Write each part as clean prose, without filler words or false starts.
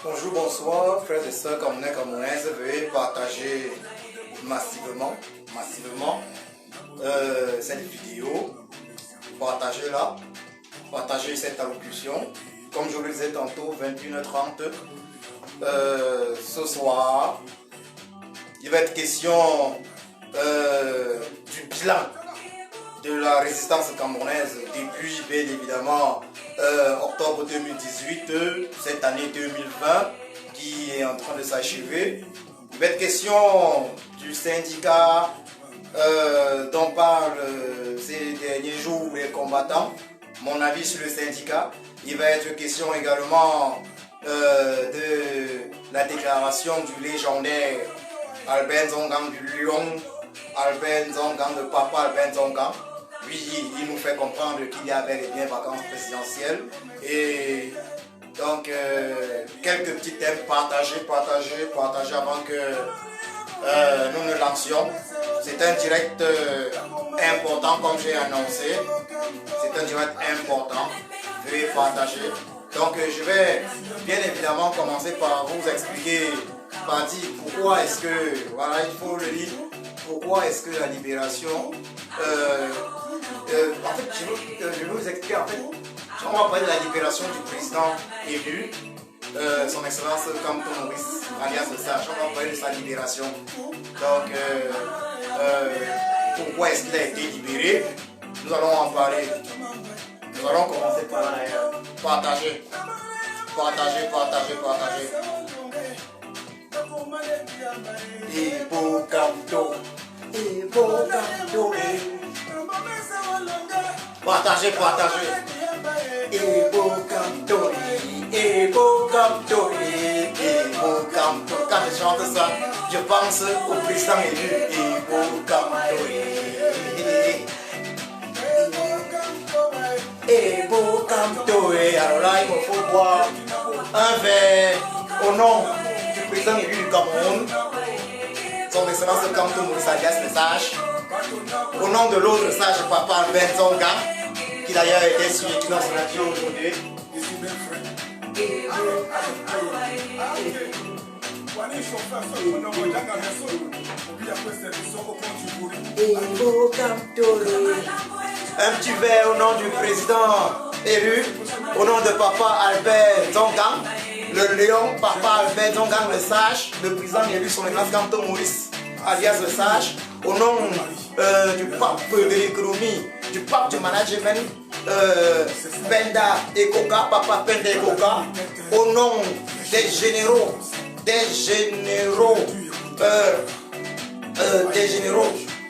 Bonjour, bonsoir, frères et sœurs camerounaises, veuillez partager massivement cette vidéo, partagez-la, partagez cette allocution. Comme je le disais tantôt, 21h30, ce soir, il va être question du bilan de la résistance camerounaise depuis, bien évidemment, octobre 2018, cette année 2020 qui est en train de s'achever. Il va être question du syndicat dont parlent ces derniers jours les combattants. Mon avis sur le syndicat. Il va être question également de la déclaration du légendaire Albert Nzongang du Lion, Albert Nzongang, de papa Albert Nzongang. Oui, il nous fait comprendre qu'il y avait les bien vacances présidentielles. Et donc, quelques petits thèmes partagés avant que nous ne lancions. C'est un direct important, comme j'ai annoncé. C'est un direct important. Veuillez partager. Donc, je vais bien évidemment commencer par vous expliquer, par dire pourquoi est-ce que, voilà, il faut le dire, pourquoi est-ce que la libération... en fait, je veux vous expliquer, en fait, on va parler de la libération du président élu, son excellence Kamto Maurice, alias le Sage. On va parler de sa libération. Donc, pourquoi est-ce qu'il a été libéré? Nous allons en parler. Nous allons commencer par partager. Ebo Kamto. Partagez. Ebo Kamto. Quand je chante ça, je pense au président élu. Ebo Kamto. Alors là, il me faut boire un verre au nom du président élu du Cameroun, son excellence Kamto Maurice alias le Sage, au nom de l'autre sage papa Albert Nzongang, qui d'ailleurs était sur l'équinoxe radio aujourd'hui. Un petit verre au nom du président élu, au nom de papa Albert Nzongang, le lion, papa Albert Nzongang le Sage, le président élu son excellence Kamto Maurice alias le Sage, au nom du pape de l'économie, du pape du management, Penda Ekoka, papa Penda Ekoka, au nom des généraux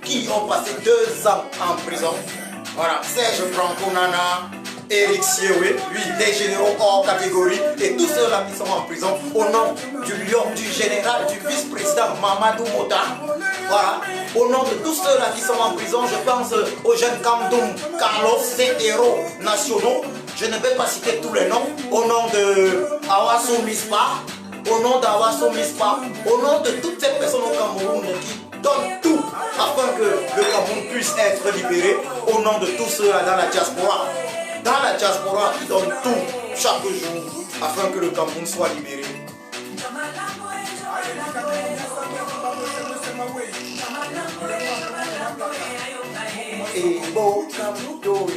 qui ont passé 2 ans en prison. Voilà, Serge Franco Nana, Eric Siewe, lui, des généraux hors catégorie, et tous ceux-là qui sont en prison, au nom du lion, du général, du vice-président Mamadou Mota. Voilà, au nom de tous ceux-là qui sont en prison, je pense aux jeunes Kamdoum, Carlos, ces héros nationaux. Je ne vais pas citer tous les noms. Au nom de Awasso Mispa, au nom d'Awasso Mispa, au nom de toutes ces personnes au Cameroun qui donnent tout afin que le Cameroun puisse être libéré, au nom de tous ceux-là dans la diaspora. Dans la diaspora qui donnent tout chaque jour afin que le Cameroun soit libéré. Ebo Kamto.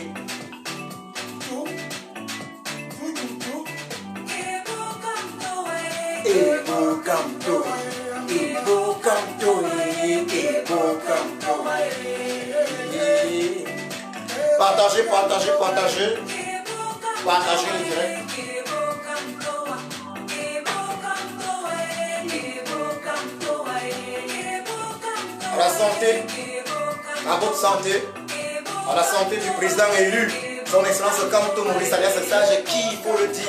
Partagez le direct. À la santé, à votre santé, à la santé du président élu, son excellence Kamto Maurice alias le Sage, qui, il faut le dire,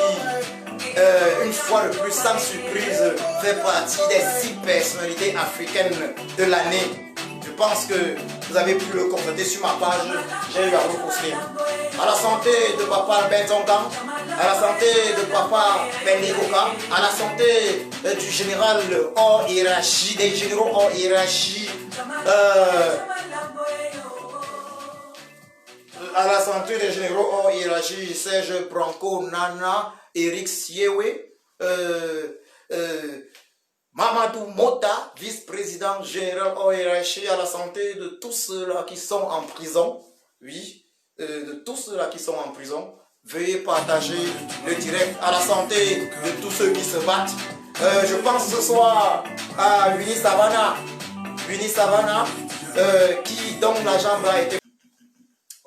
une fois de plus, sans surprise, fait partie des 6 personnalités africaines de l'année. Je pense que vous avez pu le constater sur ma page, j'ai eu à reposter. À la santé de papa Albert Nzongang, à la santé de papa Penda Ekoka, à la santé du général hors hiérarchie, des généraux hors hiérarchie, À la santé des généraux hors hiérarchie, Serge Branco, Nana, Eric Siewe, Mamadou Mota, vice-président général hors hiérarchie, à la santé de tous ceux-là qui sont en prison. Oui, de tous ceux-là qui sont en prison. Veuillez partager le direct à la santé de tous ceux qui se battent. Je pense ce soir à Winnie Savannah. Winnie Savannah, dont la jambe a été...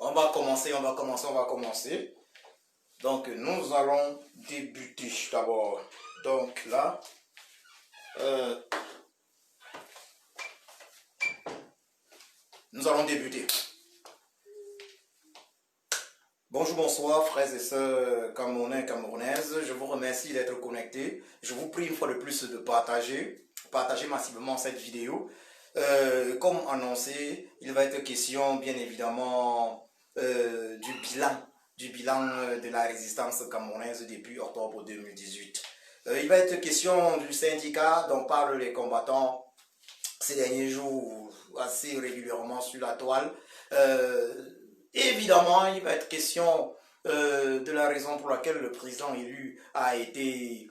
On va commencer. Donc, nous allons débuter d'abord. Donc, là, nous allons débuter. Bonjour, bonsoir, frères et sœurs camerounais, camerounaises. Je vous remercie d'être connectés. Je vous prie une fois de plus de partager massivement cette vidéo. Comme annoncé, il va être question, bien évidemment, du bilan de la résistance camerounaise depuis octobre 2018. Il va être question du syndicat dont parlent les combattants ces derniers jours assez régulièrement sur la toile. Évidemment, il va être question de la raison pour laquelle le président élu a été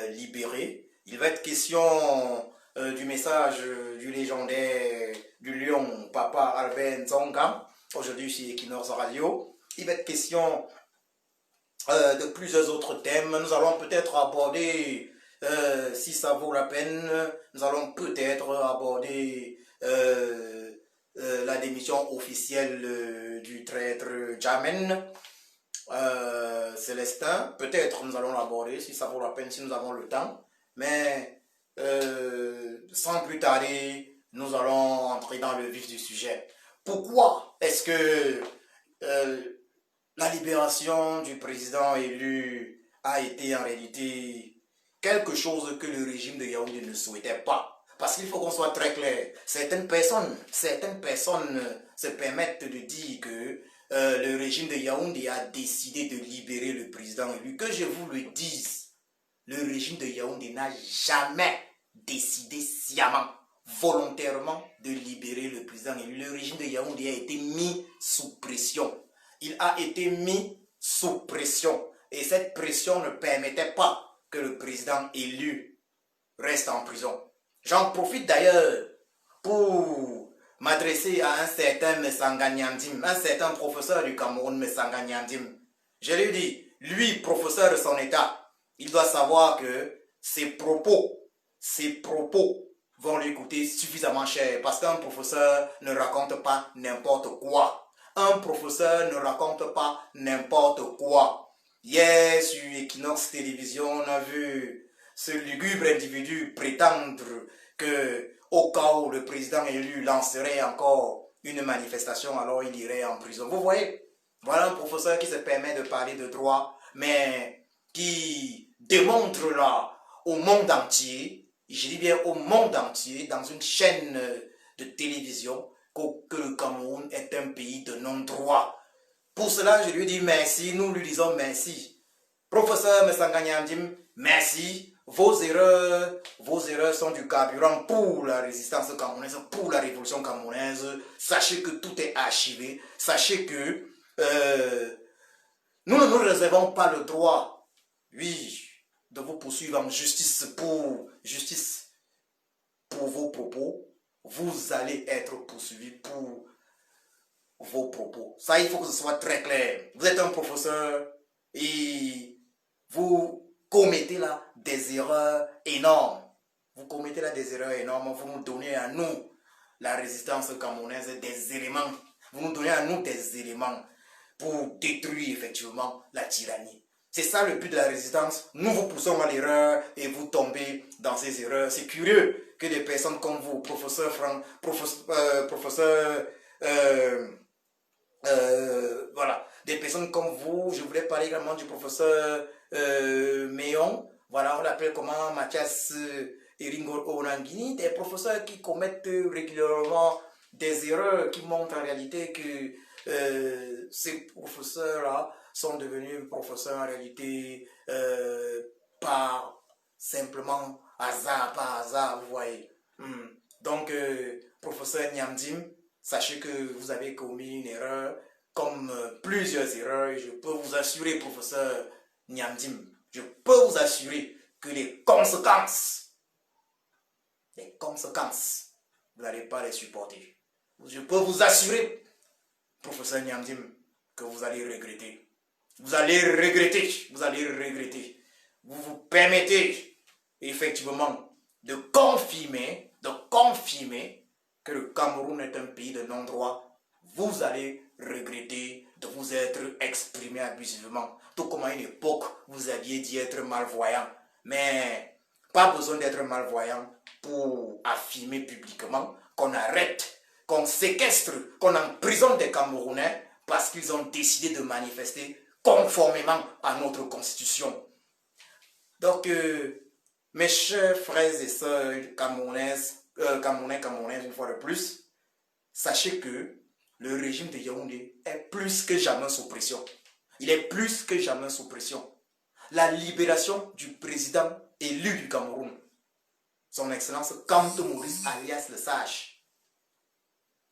libéré. Il va être question du message du légendaire du lion Papa Albert Nzonga, aujourd'hui sur Equinox Radio. Il va être question de plusieurs autres thèmes. Nous allons peut-être aborder, si ça vaut la peine, nous allons peut-être aborder la démission officielle du traître Djamène Célestin. Peut-être nous allons l'aborder si ça vaut la peine, si nous avons le temps. Mais sans plus tarder, nous allons entrer dans le vif du sujet. Pourquoi est-ce que la libération du président élu a été en réalité quelque chose que le régime de Yaoundé ne souhaitait pas? Parce qu'il faut qu'on soit très clair. Certaines personnes se permettent de dire que le régime de Yaoundé a décidé de libérer le président élu. Que je vous le dise, le régime de Yaoundé n'a jamais décidé sciemment, volontairement, de libérer le président élu. Le régime de Yaoundé a été mis sous pression. Il a été mis sous pression. Et cette pression ne permettait pas que le président élu reste en prison. J'en profite d'ailleurs pour m'adresser à un certain Messanga Nyandim, un certain professeur du Cameroun, Messanga Nyandim. Je lui dis, lui, professeur de son état, il doit savoir que ses propos vont lui coûter suffisamment cher. Parce qu'un professeur ne raconte pas n'importe quoi. Un professeur ne raconte pas n'importe quoi. Hier, sur Equinox Télévision, on a vu ce lugubre individu prétendre que, au cas où le président élu lancerait encore une manifestation, alors il irait en prison. Vous voyez, voilà un professeur qui se permet de parler de droit, mais qui démontre là au monde entier, je dis bien au monde entier, dans une chaîne de télévision, que le Cameroun est un pays de non-droit. Pour cela, je lui dis merci, nous lui disons merci. Professeur Messanga Nyandim, merci. Vos erreurs sont du carburant pour la résistance camerounaise, pour la révolution camerounaise. Sachez que tout est archivé. Sachez que nous ne nous réservons pas le droit, oui, de vous poursuivre en justice pour vos propos. Vous allez être poursuivi pour vos propos. Ça, il faut que ce soit très clair. Vous êtes un professeur et vous commettez là des erreurs énormes. Vous commettez là des erreurs énormes. Vous nous donnez à nous, la résistance camerounaise, des éléments. Vous nous donnez à nous des éléments pour détruire effectivement la tyrannie. C'est ça le but de la résistance. Nous vous poussons à l'erreur et vous tombez dans ces erreurs. C'est curieux que des personnes comme vous, professeur voilà, des personnes comme vous, je voulais parler également du professeur Méon, voilà, on l'appelle comment, Mathias Iringo Onangini, des professeurs qui commettent régulièrement des erreurs qui montrent en réalité que ces professeurs-là sont devenus professeurs en réalité par simplement hasard, par hasard, vous voyez. Donc, professeur Nyamdim, sachez que vous avez commis une erreur. comme plusieurs erreurs. Je peux vous assurer, professeur Niamdim, je peux vous assurer que les conséquences, vous n'allez pas les supporter. Je peux vous assurer, professeur Niamdim, que vous allez regretter. Vous allez regretter. Vous vous permettez effectivement de confirmer que le Cameroun est un pays de non-droit. Vous allez regretter de vous être exprimé abusivement. Tout comme à une époque, vous aviez dit être malvoyant. Mais pas besoin d'être malvoyant pour affirmer publiquement qu'on arrête, qu'on séquestre, qu'on emprisonne des Camerounais parce qu'ils ont décidé de manifester conformément à notre constitution. Donc, mes chers frères et sœurs camerounaises, camerounaises, une fois de plus, sachez que le régime de Yaoundé est plus que jamais sous pression. Il est plus que jamais sous pression. La libération du président élu du Cameroun, son Excellence Kanto Maurice alias le Sage,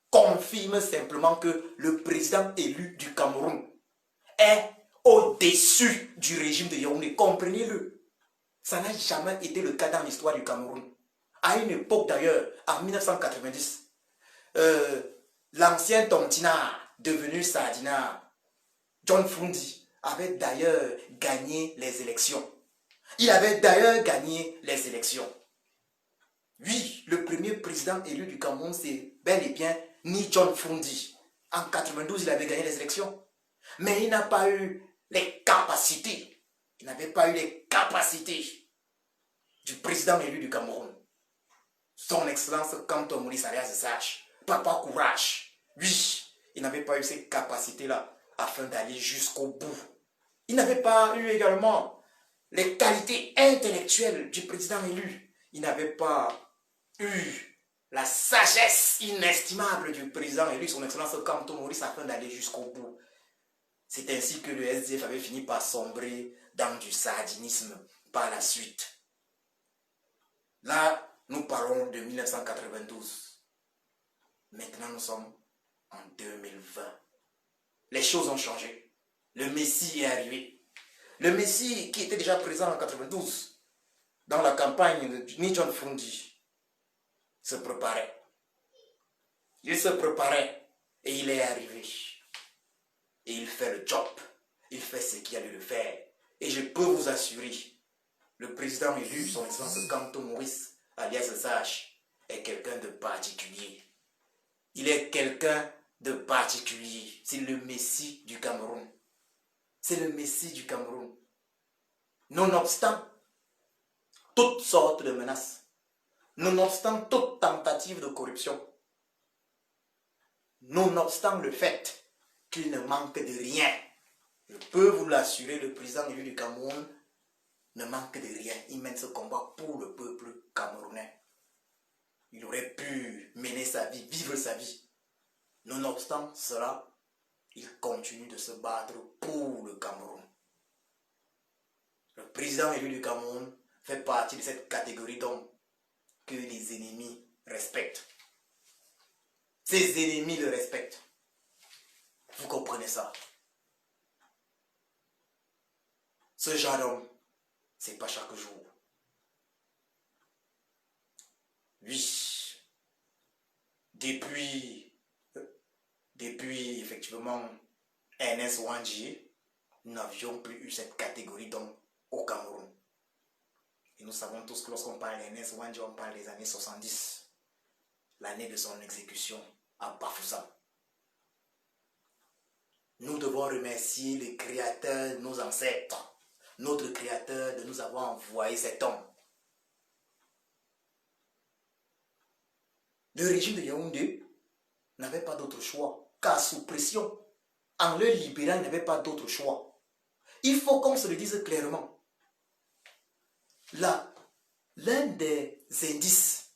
confirme simplement que le président élu du Cameroun est au-dessus du régime de Yaoundé. Comprenez-le. Ça n'a jamais été le cas dans l'histoire du Cameroun. À une époque d'ailleurs, en 1990, l'ancien Tontina, devenu Sardina, John Fundi, avait d'ailleurs gagné les élections. Il avait d'ailleurs gagné les élections. Oui, le premier président élu du Cameroun, c'est bel et bien ni John Fundi. En 92, il avait gagné les élections. Mais il n'a pas eu les capacités. Il n'avait pas eu les capacités du président élu du Cameroun. Son Excellence Kanto Maurice alias Sage. Papa Courage. Oui, il n'avait pas eu ces capacités-là afin d'aller jusqu'au bout. Il n'avait pas eu également les qualités intellectuelles du président élu. Il n'avait pas eu la sagesse inestimable du président élu, son Excellence Kanto Maurice, afin d'aller jusqu'au bout. C'est ainsi que le SDF avait fini par sombrer dans du sardinisme par la suite. Là, nous parlons de 1992. Maintenant, nous sommes en 2020. Les choses ont changé. Le Messie est arrivé. Le Messie qui était déjà présent en 92 dans la campagne de Ni-John Fundi se préparait. Il se préparait et il est arrivé. Et il fait le job. Il fait ce qu'il a dû le faire. Et je peux vous assurer, le président élu, son Excellence Kanto Maurice, alias Sage, est quelqu'un de particulier. Il est quelqu'un de particulier. C'est le Messie du Cameroun. C'est le Messie du Cameroun. Nonobstant toutes sortes de menaces, nonobstant toute tentative de corruption, nonobstant le fait qu'il ne manque de rien, je peux vous l'assurer, le président élu du Cameroun ne manque de rien. Il mène ce combat pour le peuple camerounais. Il aurait pu mener sa vie, vivre sa vie. Nonobstant cela, il continue de se battre pour le Cameroun. Le président élu du Cameroun fait partie de cette catégorie d'hommes que les ennemis respectent. Ses ennemis le respectent. Vous comprenez ça? Ce genre d'homme, c'est pas chaque jour. Oui, depuis effectivement Ernest Ouandjie, nous n'avions plus eu cette catégorie d'hommes au Cameroun. Et nous savons tous que lorsqu'on parle d'Ernest Ouandjie, on parle des années 70, l'année de son exécution à Bafoussam. Nous devons remercier le Créateur de nos ancêtres, notre Créateur de nous avoir envoyé cet homme. Le régime de Yaoundé n'avait pas d'autre choix, car sous pression, en le libérant, il n'avait pas d'autre choix. Il faut qu'on se le dise clairement. Là, l'un des indices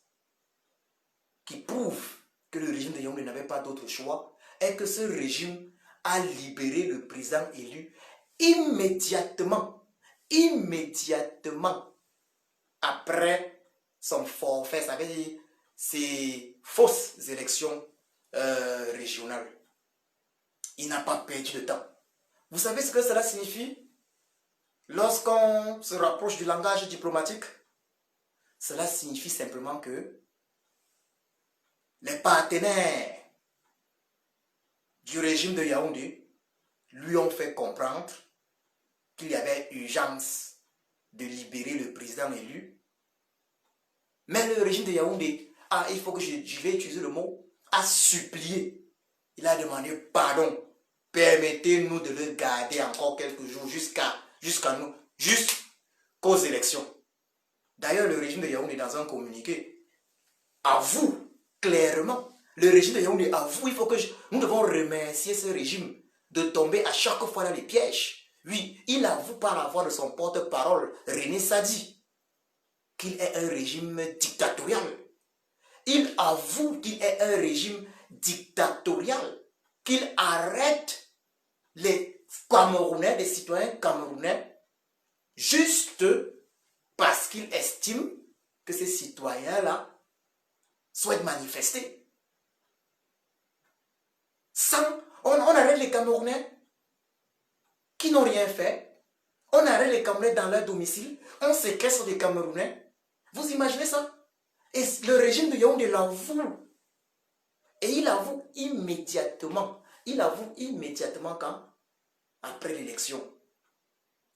qui prouvent que le régime de Yaoundé n'avait pas d'autre choix est que ce régime a libéré le président élu immédiatement après son forfait, ça veut dire ces fausses élections régionales. Il n'a pas perdu de temps. Vous savez ce que cela signifie? Lorsqu'on se rapproche du langage diplomatique, cela signifie simplement que les partenaires du régime de Yaoundé lui ont fait comprendre qu'il y avait urgence de libérer le président élu. Mais le régime de Yaoundé, il faut que je vais utiliser le mot, a supplié. Il a demandé pardon. Permettez-nous de le garder encore quelques jours jusqu'aux élections. D'ailleurs, le régime de Yaoundé, dans un communiqué, avoue clairement, le régime de Yaoundé avoue, nous devons remercier ce régime de tomber à chaque fois dans les pièges. Oui, il avoue par la voix de son porte-parole, René Sadi, qu'il est un régime dictatorial. Il avoue qu'il est un régime dictatorial, qu'il arrête les Camerounais, les citoyens camerounais, juste parce qu'il estime que ces citoyens-là souhaitent manifester. On arrête les Camerounais qui n'ont rien fait. On arrête les Camerounais dans leur domicile. On séquestre des Camerounais. Vous imaginez ça? Et le régime de Yaoundé l'avoue. Et il avoue immédiatement. Il avoue immédiatement quand? Après l'élection.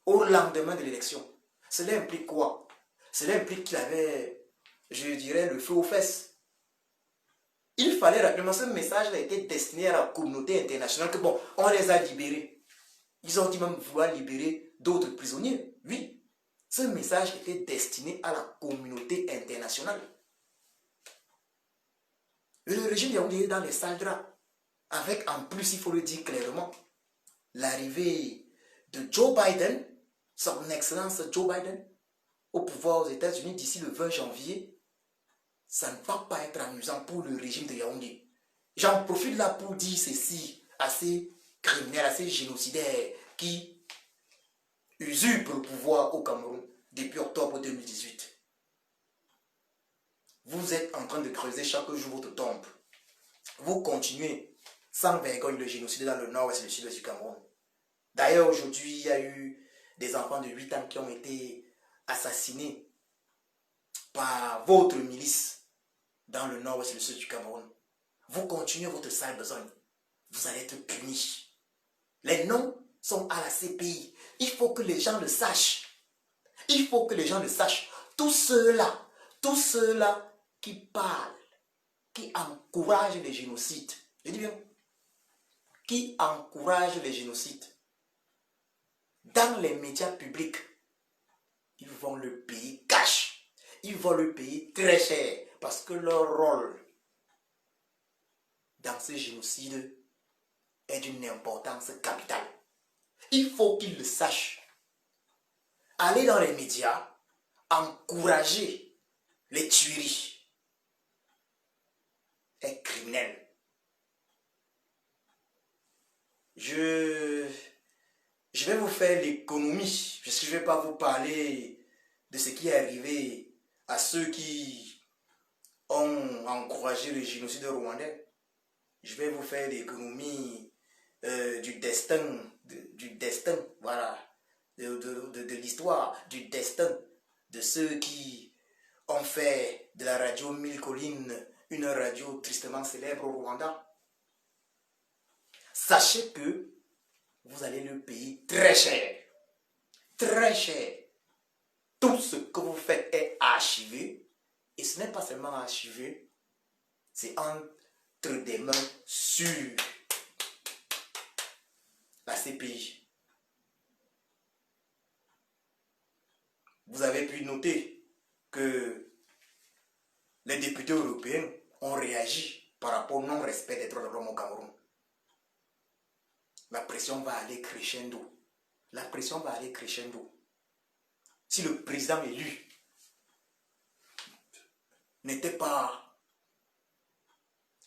Au lendemain de l'élection. Cela implique quoi? Cela implique qu'il avait, je dirais, le feu aux fesses. Il fallait rapidement, ce message a été destiné à la communauté internationale que bon, on les a libérés. Ils ont dit même vouloir libérer d'autres prisonniers. Oui, ce message était destiné à la communauté internationale. Et le régime Yaoundé est dans les sales draps. Avec en plus, il faut le dire clairement, l'arrivée de Joe Biden, son excellence Joe Biden, au pouvoir aux États-Unis d'ici le 20 janvier, ça ne va pas être amusant pour le régime de Yaoundé. J'en profite là pour dire ceci, assez criminel, assez génocidaire, qui usurpe le pouvoir au Cameroun depuis octobre 2018. Vous êtes en train de creuser chaque jour votre tombe. Vous continuez sans vergogne le génocide dans le nord-ouest et le sud-ouest du Cameroun. D'ailleurs, aujourd'hui, il y a eu des enfants de 8 ans qui ont été assassinés par votre milice dans le nord-ouest et le sud du Cameroun. Vous continuez votre sale besogne. Vous allez être punis. Les noms sont à la CPI. Il faut que les gens le sachent. Il faut que les gens le sachent. Tous ceux-là qui parlent, qui encouragent les génocides, je dis bien, qui encouragent les génocides, dans les médias publics, ils vont le payer cash. Ils vont le payer très cher parce que leur rôle dans ce génocide est d'une importance capitale. Il faut qu'ils le sachent. Aller dans les médias, encourager les tueries est criminel. Je vais vous faire l'économie, puisque je ne vais pas vous parler de ce qui est arrivé à ceux qui ont encouragé le génocide rwandais. Je vais vous faire l'économie du destin, voilà, de l'histoire, du destin de ceux qui ont fait de la radio Mille Collines une radio tristement célèbre au Rwanda. Sachez que vous allez le payer très cher. Très cher. Tout ce que vous faites est archivé. Et ce n'est pas seulement archivé, c'est entre des mains sûres. La CPI. Vous avez pu noter que les députés européens ont réagi par rapport au non-respect des droits de l'homme au Cameroun. La pression va aller crescendo. La pression va aller crescendo. Si le président élu n'était pas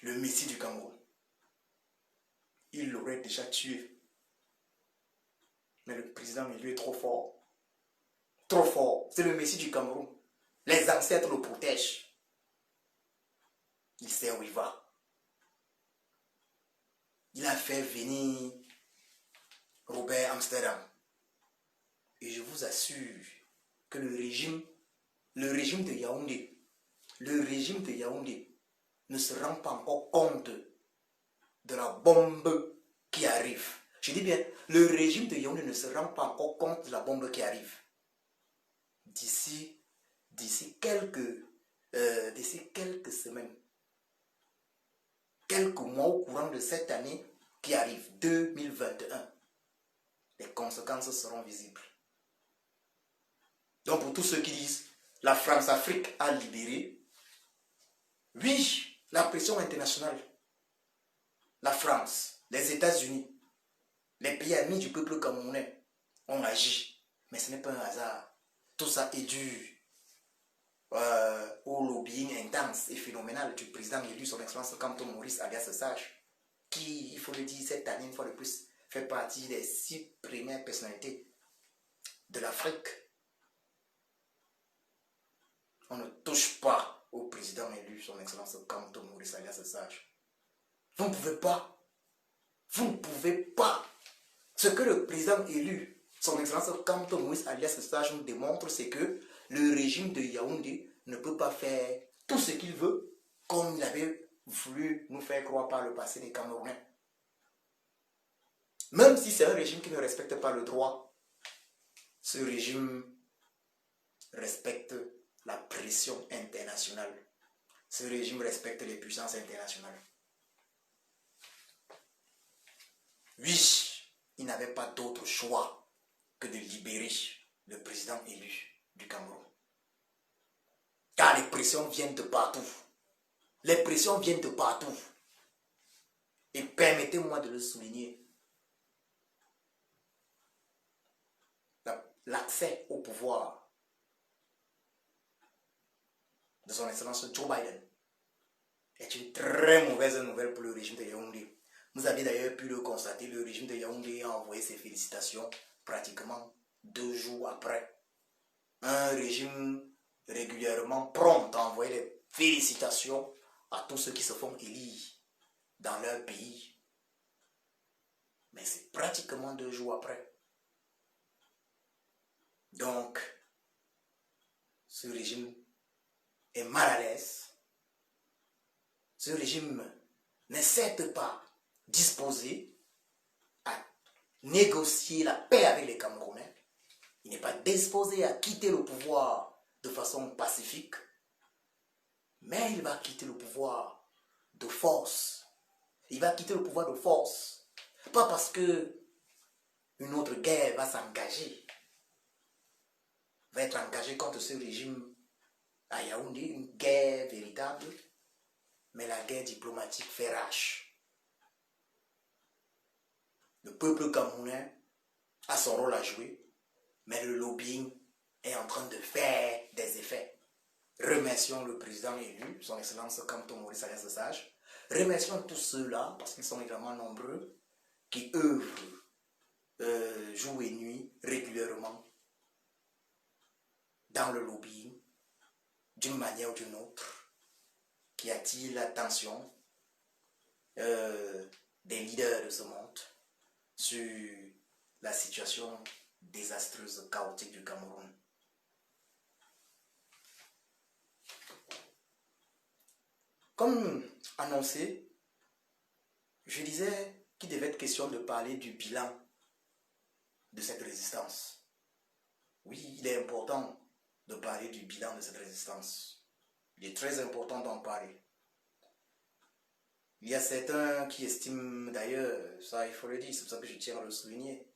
le messie du Cameroun, il l'aurait déjà tué. Mais le président élu est trop fort. Trop fort. C'est le messie du Cameroun. Les ancêtres le protègent. Il sait où il va. il a fait venir Robert Amsterdam. Et je vous assure que le régime de Yaoundé, ne se rend pas encore compte de la bombe qui arrive. Je dis bien, le régime de Yaoundé ne se rend pas encore compte de la bombe qui arrive. D'ici quelques semaines, quelques mois au courant de cette année qui arrive, 2021, les conséquences seront visibles. Donc pour tous ceux qui disent, la France-Afrique a libéré, oui, la pression internationale, la France, les États-Unis, les pays amis du peuple camerounais ont agi. Mais ce n'est pas un hasard. Tout ça est dû au lobbying intense et phénoménal du président élu, son excellence Kamto Maurice alias Sage, qui, il faut le dire, cette année, une fois de plus, fait partie des 6 premières personnalités de l'Afrique. On ne touche pas au président élu, son excellence Kamto Maurice alias Sage. Vous ne pouvez pas. Vous ne pouvez pas. Ce que le président élu, son excellence Kamto Maurice alias Sage, nous démontre, c'est que le régime de Yaoundé ne peut pas faire tout ce qu'il veut, comme il avait voulu nous faire croire par le passé des Camerounais. Même si c'est un régime qui ne respecte pas le droit, ce régime respecte la pression internationale. Ce régime respecte les puissances internationales. Oui, il n'avait pas d'autre choix que de libérer le président élu du Cameroun. Car les pressions viennent de partout. Les pressions viennent de partout. Et permettez-moi de le souligner. L'accès au pouvoir de son excellence Joe Biden est une très mauvaise nouvelle pour le régime de Yaoundé. Vous avez d'ailleurs pu le constater, le régime de Yaoundé a envoyé ses félicitations pratiquement 2 jours après. Un régime régulièrement prompt à envoyer les félicitations à tous ceux qui se font élire dans leur pays. Mais c'est pratiquement 2 jours après. Donc, ce régime est mal à l'aise. Ce régime n'est certes pas disposé à négocier la paix avec les Camerounais. Il n'est pas disposé à quitter le pouvoir de façon pacifique. Mais il va quitter le pouvoir de force. Il va quitter le pouvoir de force. Pas parce que une autre guerre va s'engager. Va être engagée contre ce régime à Yaoundé, une guerre véritable. Mais la guerre diplomatique fait rage. Le peuple camerounais a son rôle à jouer, mais le lobbying est en train de faire des effets. Remercions le président élu, son excellence Kamto Maurice alias Sage. Remercions tous ceux-là, parce qu'ils sont également nombreux, qui œuvrent jour et nuit, régulièrement, dans le lobbying, d'une manière ou d'une autre, qui attire l'attention des leaders de ce monde sur la situation désastreuse, chaotique du Cameroun. Comme annoncé, je disais qu'il devait être question de parler du bilan de cette résistance. Oui, il est important de parler du bilan de cette résistance. Il est très important d'en parler. Il y a certains qui estiment d'ailleurs, ça il faut le dire, c'est pour ça que je tiens à le souligner,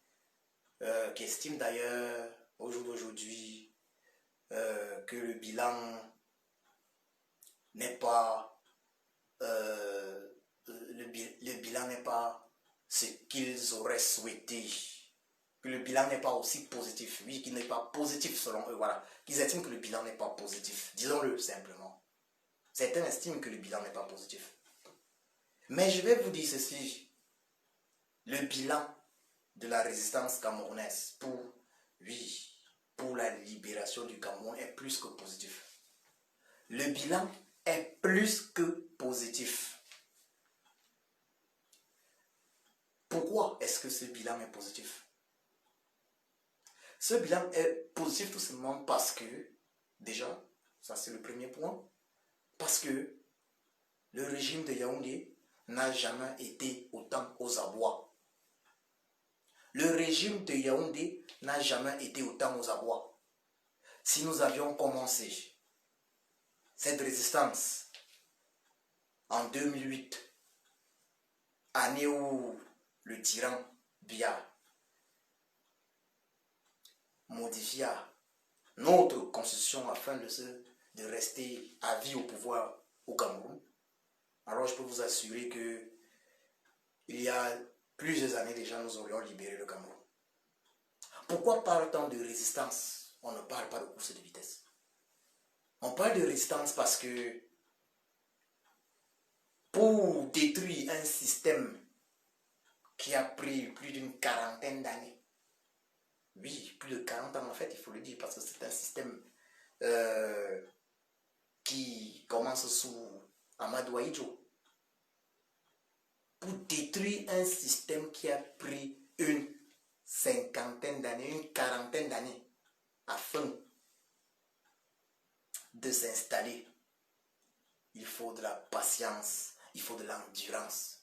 qui estiment d'ailleurs au jour d'aujourd'hui que le bilan n'est pas le bilan n'est pas ce qu'ils auraient souhaité, que le bilan n'est pas aussi positif, oui, qu'il n'est pas positif selon eux, voilà, qu'ils estiment que le bilan n'est pas positif, disons-le simplement. Certains estiment que le bilan n'est pas positif. Mais je vais vous dire ceci, le bilan de la résistance camerounaise pour la libération du Cameroun est plus que positif. Le bilan est plus que positif. ce bilan est positif? Ce bilan est positif tout simplement parce que, déjà, ça c'est le premier point, parce que le régime de Yaoundé n'a jamais été autant aux abois. Le régime de Yaoundé n'a jamais été autant aux abois. Si nous avions commencé cette résistance en 2008, année où le tyran Biya modifia notre constitution afin de rester à vie au pouvoir au Cameroun, alors je peux vous assurer que il y a plusieurs années déjà, nous aurions libéré le Cameroun. Pourquoi parle-t-on de résistance? On ne parle pas de course de vitesse. On parle de résistance parce que pour détruire un système qui a pris plus d'une quarantaine d'années, oui, plus de 40 ans en fait, il faut le dire, parce que c'est un système qui commence sous Amadou Ahidjo. Pour détruire un système qui a pris une cinquantaine d'années, une quarantaine d'années, afin de s'installer, il faut de la patience, il faut de l'endurance.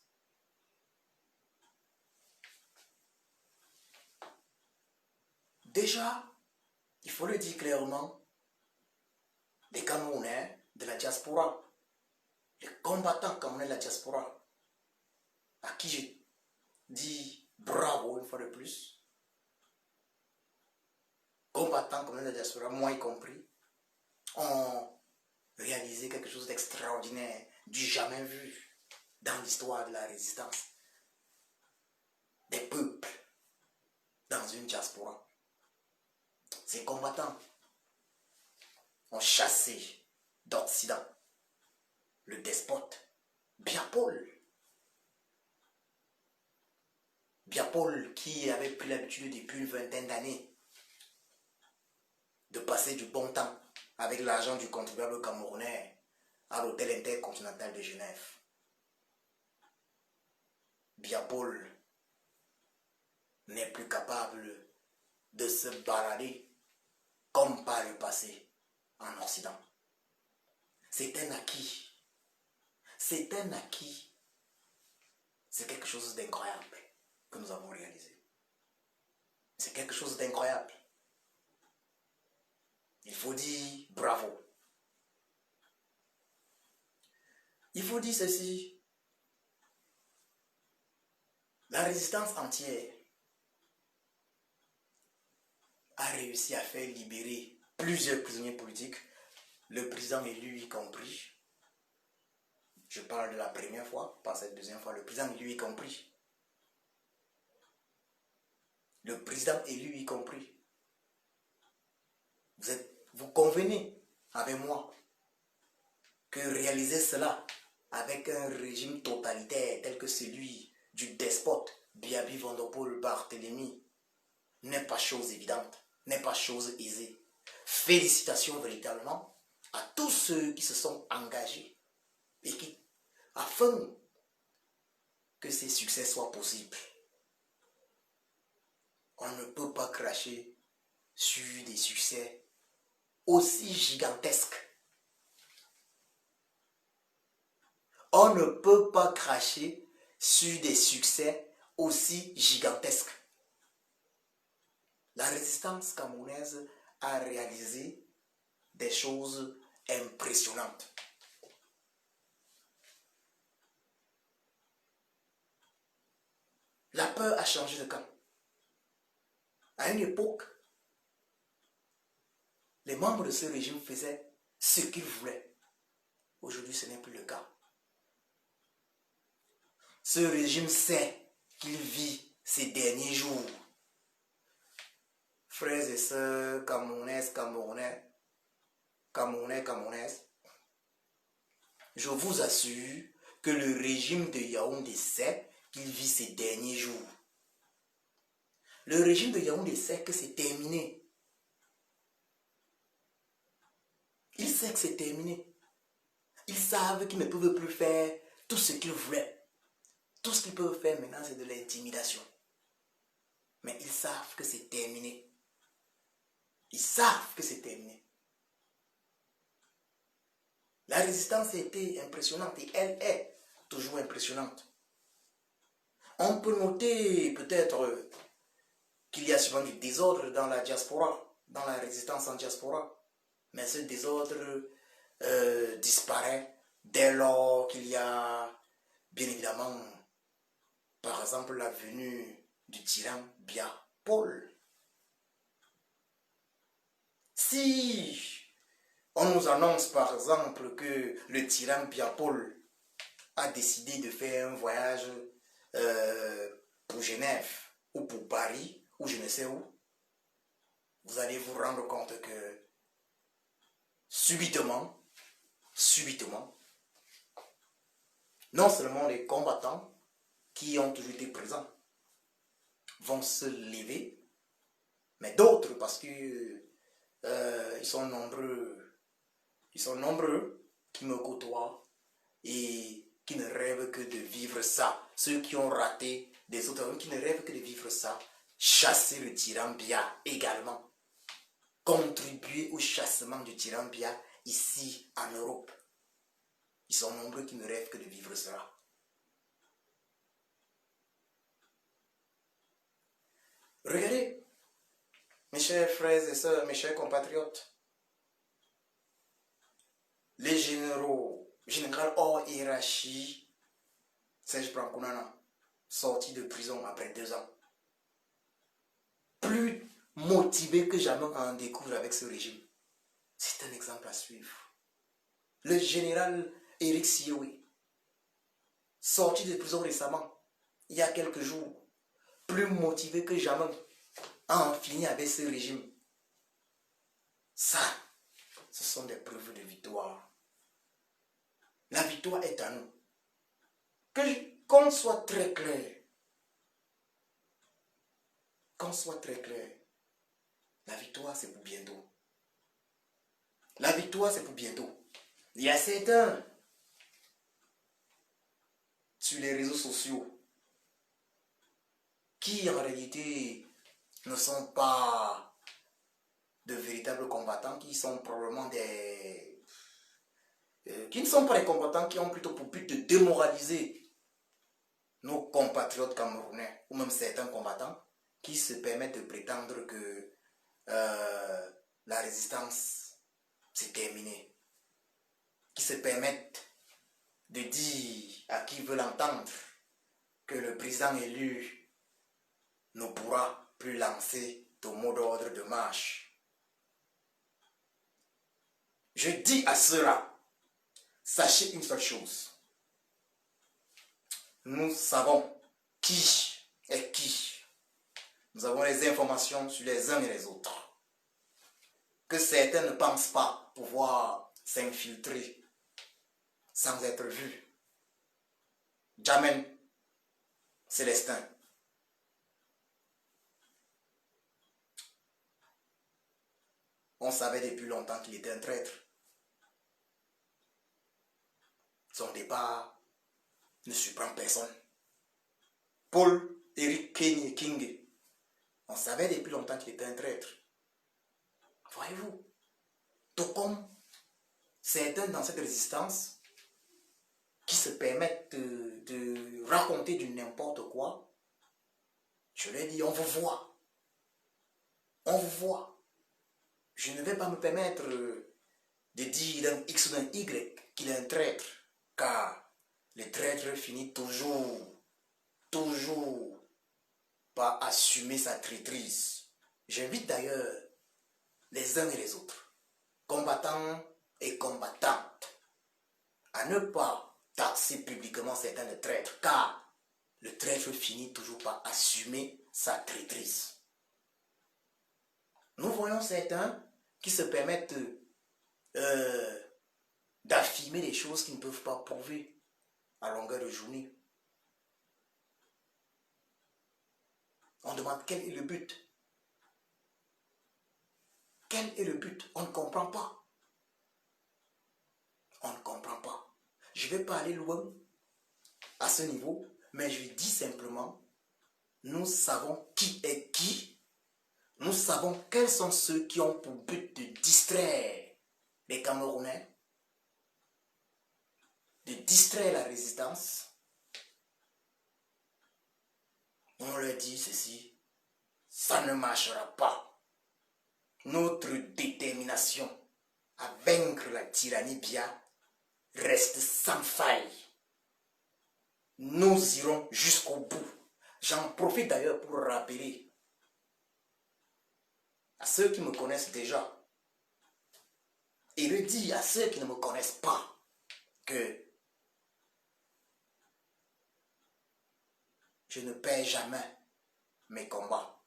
Déjà, il faut le dire clairement, les Camerounais de la diaspora, les combattants camerounais de la diaspora, à qui je dis bravo une fois de plus, combattants camerounais de la diaspora, moi y compris, ont réalisé quelque chose d'extraordinaire, du jamais vu dans l'histoire de la résistance des peuples dans une diaspora. Ces combattants ont chassé d'Occident le despote Biya-Paul. Biya-Paul qui avait pris l'habitude depuis une vingtaine d'années de passer du bon temps avec l'argent du contribuable camerounais à l'hôtel intercontinental de Genève. Biya-Paul n'est plus capable de se balader comme par le passé en Occident. C'est un acquis. C'est un acquis. C'est quelque chose d'incroyable que nous avons réalisé. C'est quelque chose d'incroyable. Il faut dire bravo. Il faut dire ceci. La résistance entière a réussi à faire libérer plusieurs prisonniers politiques, le président élu y compris. Je parle de la première fois, pas cette deuxième fois, le président élu y compris. Le président élu y compris. Vous convenez avec moi que réaliser cela avec un régime totalitaire tel que celui du despote Biaby Vandopol Barthélemy n'est pas chose évidente, n'est pas chose aisée. Félicitations véritablement à tous ceux qui se sont engagés et qui, afin que ces succès soient possibles, on ne peut pas cracher sur des succès aussi gigantesques. On ne peut pas cracher sur des succès aussi gigantesques. La résistance camerounaise a réalisé des choses impressionnantes. La peur a changé de camp. À une époque, les membres de ce régime faisaient ce qu'ils voulaient. Aujourd'hui, ce n'est plus le cas. Ce régime sait qu'il vit ses derniers jours. Frères et sœurs camerounaises, camerounaises, je vous assure que le régime de Yaoundé sait qu'il vit ses derniers jours. Le régime de Yaoundé sait que c'est terminé. Ils savent que c'est terminé. Ils savent qu'ils ne peuvent plus faire tout ce qu'ils voulaient. Tout ce qu'ils peuvent faire maintenant, c'est de l'intimidation. Mais ils savent que c'est terminé. Ils savent que c'est terminé. La résistance a été impressionnante et elle est toujours impressionnante. On peut noter peut-être qu'il y a souvent du désordre dans la diaspora, dans la résistance en diaspora. Mais ce désordre disparaît dès lors qu'il y a, bien évidemment, par exemple, la venue du tyran Bia Paul. Si on nous annonce par exemple que le tyran Bia Paul a décidé de faire un voyage pour Genève ou pour Paris ou je ne sais où, vous allez vous rendre compte que subitement, non seulement les combattants qui ont toujours été présents vont se lever, mais d'autres parce que ils sont nombreux qui me côtoient et qui ne rêvent que de vivre ça. Ceux qui ont raté des autres qui ne rêvent que de vivre ça, chasser le tyran Bia également. Contribuer au chassement du tyran Bia ici en Europe. Ils sont nombreux qui ne rêvent que de vivre cela. Regardez, mes chers frères et sœurs, mes chers compatriotes, les général hors hiérarchie, Serge Prankunana, sorti de prison après 2 ans, plus motivé que jamais à en découdre avec ce régime. C'est un exemple à suivre. Le général Eric Sioui, sorti de prison récemment, il y a quelques jours, plus motivé que jamais à en finir avec ce régime. Ça, ce sont des preuves de victoire. La victoire est à nous. Qu'on soit très clair. Qu'on soit très clair. La victoire, c'est pour bientôt. La victoire, c'est pour bientôt. Il y a certains sur les réseaux sociaux qui en réalité ne sont pas de véritables combattants, qui sont probablement qui ne sont pas des combattants, qui ont plutôt pour but de démoraliser nos compatriotes camerounais, ou même certains combattants, qui se permettent de prétendre que la résistance c'est terminé, qui se permettent de dire à qui veut l'entendre que le président élu ne pourra plus lancer de mot d'ordre de marche. Je dis à ceux-là, sachez une seule chose. Nous savons qui est qui. Nous avons les informations sur les uns et les autres. Que certains ne pensent pas pouvoir s'infiltrer sans être vus. Jamen Célestin. On savait depuis longtemps qu'il était un traître. Son départ ne surprend personne. Paul Eric King, on savait depuis longtemps qu'il était un traître. Voyez-vous, tout comme certains dans cette résistance qui se permettent de raconter du n'importe quoi, je leur dis, on vous voit. On vous voit. Je ne vais pas me permettre de dire d'un X ou d'un Y qu'il est un traître, car le traître finit toujours par assumer sa traîtrise. J'invite d'ailleurs les uns et les autres, combattants et combattantes, à ne pas taxer publiquement certains de traîtres, car le traître finit toujours par assumer sa traîtrise. Nous voyons certains qui se permettent d'affirmer des choses qu'ils ne peuvent pas prouver à longueur de journée. On demande quel est le but. Quel est le but? On ne comprend pas. On ne comprend pas. Je ne vais pas aller loin à ce niveau, mais je dis simplement, Nous savons qui est qui. Nous savons quels sont ceux qui ont pour but de distraire les Camerounais, de distraire la résistance. On leur dit ceci, ça ne marchera pas. Notre détermination à vaincre la tyrannie Biya reste sans faille. Nous irons jusqu'au bout. J'en profite d'ailleurs pour rappeler à ceux qui me connaissent déjà et le dire à ceux qui ne me connaissent pas que je ne perds jamais mes combats.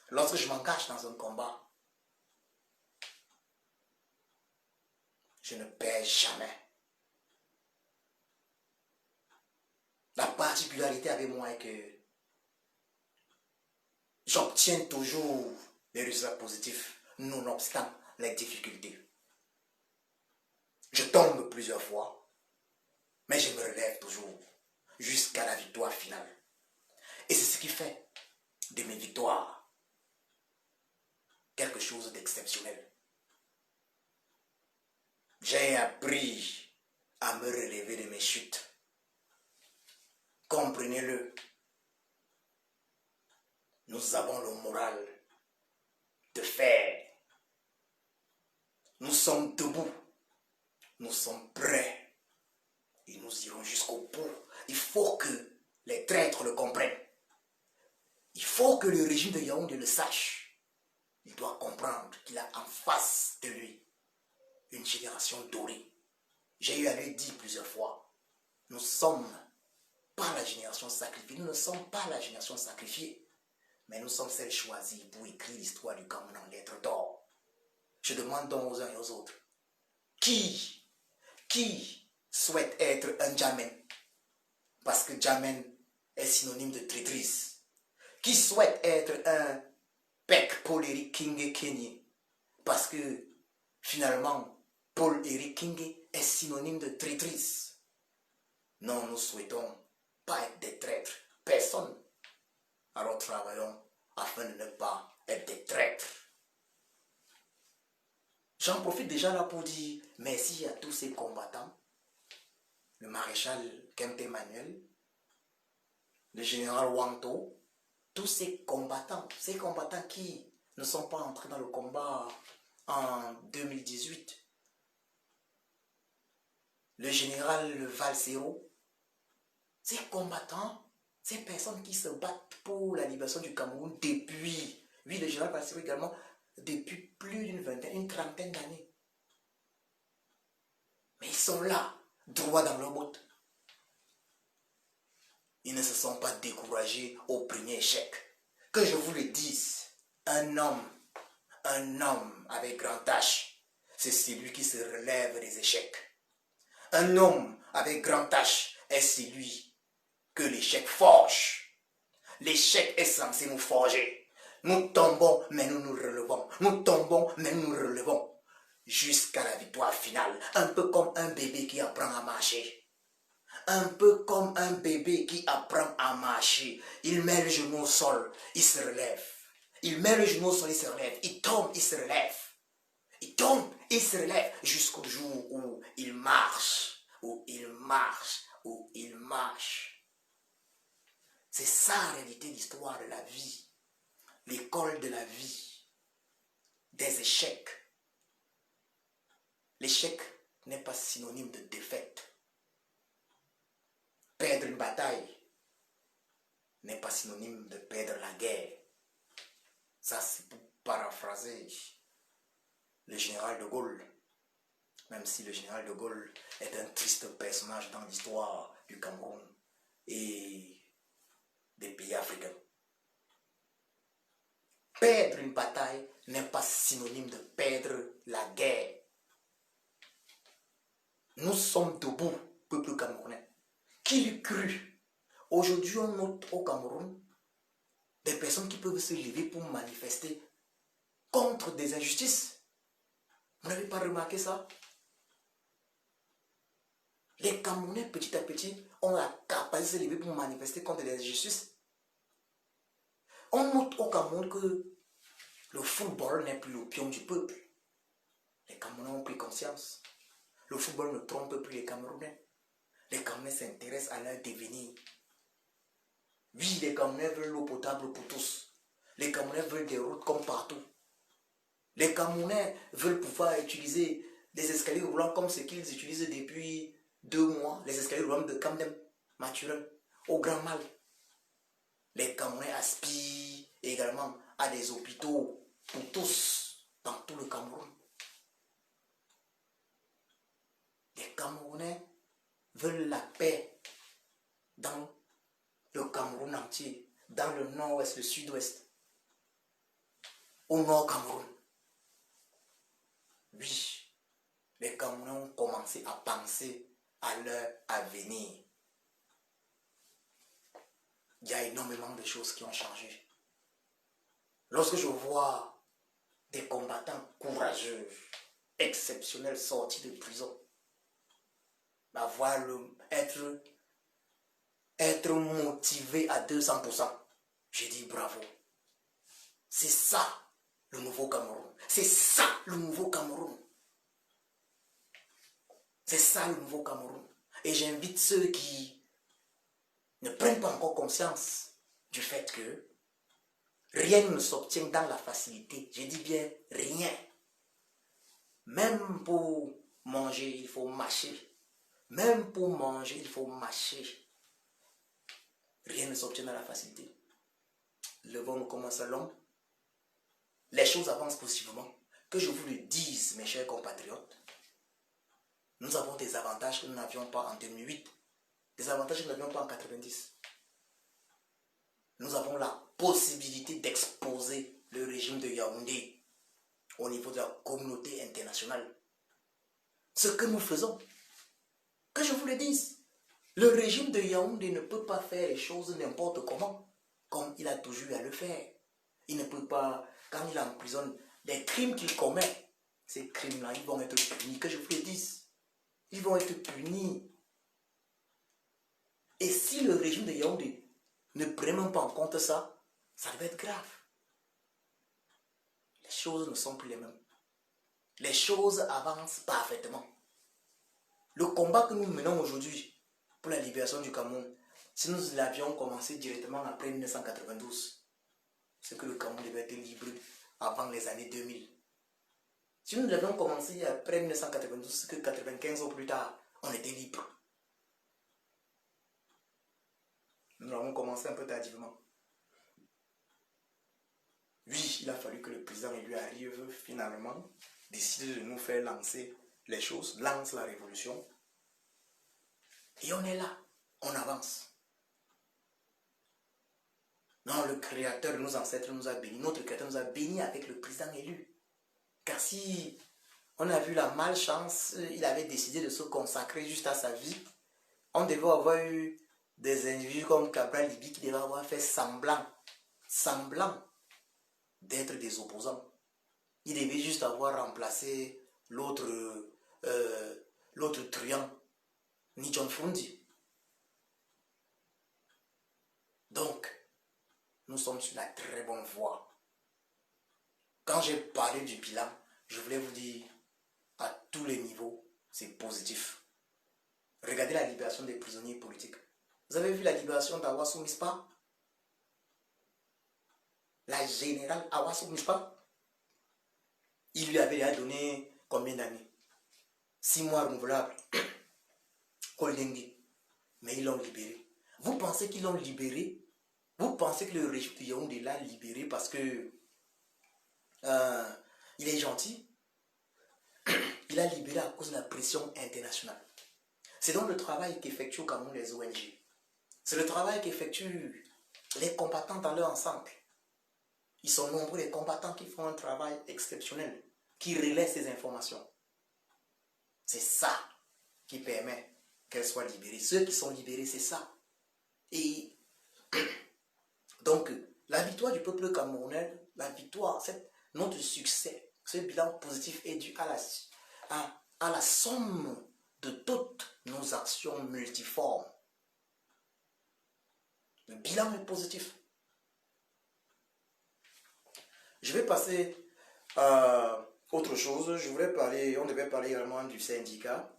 Lorsque je m'engage dans un combat, je ne perds jamais. La particularité avec moi est que j'obtiens toujours des résultats positifs, nonobstant les difficultés. Je tombe plusieurs fois, mais je me relève toujours jusqu'à la victoire finale. Et c'est ce qui fait de mes victoires quelque chose d'exceptionnel. J'ai appris à me relever de mes chutes. Comprenez-le. Nous avons le moral de faire. Nous sommes debout. Nous sommes prêts. Et nous irons jusqu'au bout. Il faut que les traîtres le comprennent. Il faut que le régime de Yaoundé le sache. Il doit comprendre qu'il a en face de lui une génération dorée. J'ai eu à lui dire plusieurs fois, nous ne sommes pas la génération sacrifiée. Nous ne sommes pas la génération sacrifiée. Mais nous sommes celles choisies pour écrire l'histoire du Cameroun en lettres d'or. Je demande donc aux uns et aux autres, qui souhaite être un Djamen? Parce que Djamen est synonyme de traîtrise. Qui souhaite être un Pek Paul-Éric Kingé Kenye? Parce que finalement, Paul-Éric Kingé est synonyme de traîtrise. Non, nous souhaitons pas être des traîtres. Personne. Alors travaillons afin de ne pas être des traîtres. J'en profite déjà là pour dire merci à tous ces combattants. Le maréchal Kempe Emmanuel, le général Wanto, tous ces combattants qui ne sont pas entrés dans le combat en 2018. Le général Valsero, ces combattants, ces personnes qui se battent pour la libération du Cameroun depuis, oui, le général Valsero également, depuis plus d'une vingtaine, une trentaine d'années. Mais ils sont là, droit dans leur botte. Ils ne se sont pas découragés au premier échec. Que je vous le dise, un homme avec grand H, c'est celui qui se relève des échecs. Un homme avec grand H est celui que l'échec forge. L'échec est censé nous forger. Nous tombons, mais nous nous relevons. Nous tombons, mais nous nous relevons. Jusqu'à la victoire finale. Un peu comme un bébé qui apprend à marcher. Un peu comme un bébé qui apprend à marcher. Il met le genou au sol, il se relève. Il met le genou au sol, il se relève. Il tombe, il se relève. Il tombe, il se relève jusqu'au jour où il marche. Où il marche. Où il marche. C'est ça en réalité l'histoire de la vie. L'école de la vie. Des échecs. L'échec n'est pas synonyme de défaite. Perdre une bataille n'est pas synonyme de perdre la guerre. Ça, c'est pour paraphraser le général de Gaulle. Même si le général de Gaulle est un triste personnage dans l'histoire du Cameroun et des pays africains. Perdre une bataille n'est pas synonyme de perdre la guerre. Nous sommes debout, peuple camerounais. Qui l'eût cru? Aujourd'hui, on note au Cameroun des personnes qui peuvent se lever pour manifester contre des injustices. Vous n'avez pas remarqué ça? Les Camerounais, petit à petit, ont la capacité de se lever pour manifester contre les injustices. On note au Cameroun que le football n'est plus l'opium du peuple. Les Camerounais ont pris conscience. Le football ne trompe plus les Camerounais. Les Camerounais s'intéressent à leur devenir. Oui, les Camerounais veulent l'eau potable pour tous. Les Camerounais veulent des routes comme partout. Les Camerounais veulent pouvoir utiliser des escaliers roulants comme ce qu'ils utilisent depuis 2 mois, les escaliers roulants de Camden, Mathurin, au Grand Mal. Les Camerounais aspirent également à des hôpitaux pour tous dans tout le Cameroun. Les Camerounais veulent la paix dans le Cameroun entier, dans le nord-ouest, le sud-ouest, au nord Cameroun. Oui, les Camerounais ont commencé à penser à leur avenir. Il y a énormément de choses qui ont changé. Lorsque je vois des combattants courageux, exceptionnels sortis de prison, être motivé à 200%, je dis bravo. C'est ça le nouveau Cameroun. C'est ça le nouveau Cameroun. C'est ça le nouveau Cameroun. Et j'invite ceux qui ne prennent pas encore conscience du fait que rien ne s'obtient dans la facilité. Je dis bien rien. Même pour manger, il faut mâcher. Même pour manger, il faut mâcher. Rien ne s'obtient dans la facilité. Levons-nous comme un seul homme. Les choses avancent positivement. Que je vous le dise, mes chers compatriotes, nous avons des avantages que nous n'avions pas en 2008. Des avantages que nous n'avions pas en 90. Nous avons la possibilité d'exposer le régime de Yaoundé au niveau de la communauté internationale. Ce que nous faisons, que je vous le dise, le régime de Yaoundé ne peut pas faire les choses n'importe comment, comme il a toujours eu à le faire. Il ne peut pas, quand il emprisonne les crimes qu'il commet, ces crimes-là, ils vont être punis, que je vous le dise. Ils vont être punis. Et si le régime de Yaoundé ne prend même pas en compte ça, ça va être grave. Les choses ne sont plus les mêmes. Les choses avancent parfaitement. Le combat que nous menons aujourd'hui pour la libération du Cameroun, si nous l'avions commencé directement après 1992, c'est que le Cameroun devait être libre avant les années 2000. Si nous l'avions commencé après 1992, c'est que 95 ans plus tard, on était libre. Nous l'avons commencé un peu tardivement. Oui, il a fallu que le président élu arrive finalement, décide de nous faire lancer les choses, lance la révolution. Et on est là, on avance. Non, le créateur de nos ancêtres nous a bénis, notre créateur nous a bénis avec le président élu. Car si on a vu la malchance, il avait décidé de se consacrer juste à sa vie, on devait avoir eu des individus comme Cabral Libi qui devaient avoir fait semblant d'être des opposants. Il devait juste avoir remplacé l'autre truand, ni John Fundi. Donc, nous sommes sur la très bonne voie. Quand j'ai parlé du bilan, je voulais vous dire, à tous les niveaux, c'est positif. Regardez la libération des prisonniers politiques. Vous avez vu la libération d'Awassou Mispa? La générale Awassou Mispa? Il lui avait déjà donné combien d'années? 6 mois renouvelables. Koldengi. Mais ils l'ont libéré. Vous pensez qu'ils l'ont libéré? Vous pensez que le régime de Yaoundé l'a libéré parce que il est gentil? Il a libéré à cause de la pression internationale. C'est donc le travail qu'effectuent au Cameroun les ONG. C'est le travail qu'effectuent les combattants dans leur ensemble. Ils sont nombreux les combattants qui font un travail exceptionnel, qui relaient ces informations. C'est ça qui permet qu'elles soient libérées. Ceux qui sont libérés, c'est ça. Et donc, la victoire du peuple camerounais, la victoire, notre succès, ce bilan positif est dû à la somme de toutes nos actions multiformes. Le bilan est positif. Je vais passer à autre chose. Je voulais parler, on devait parler également du syndicat.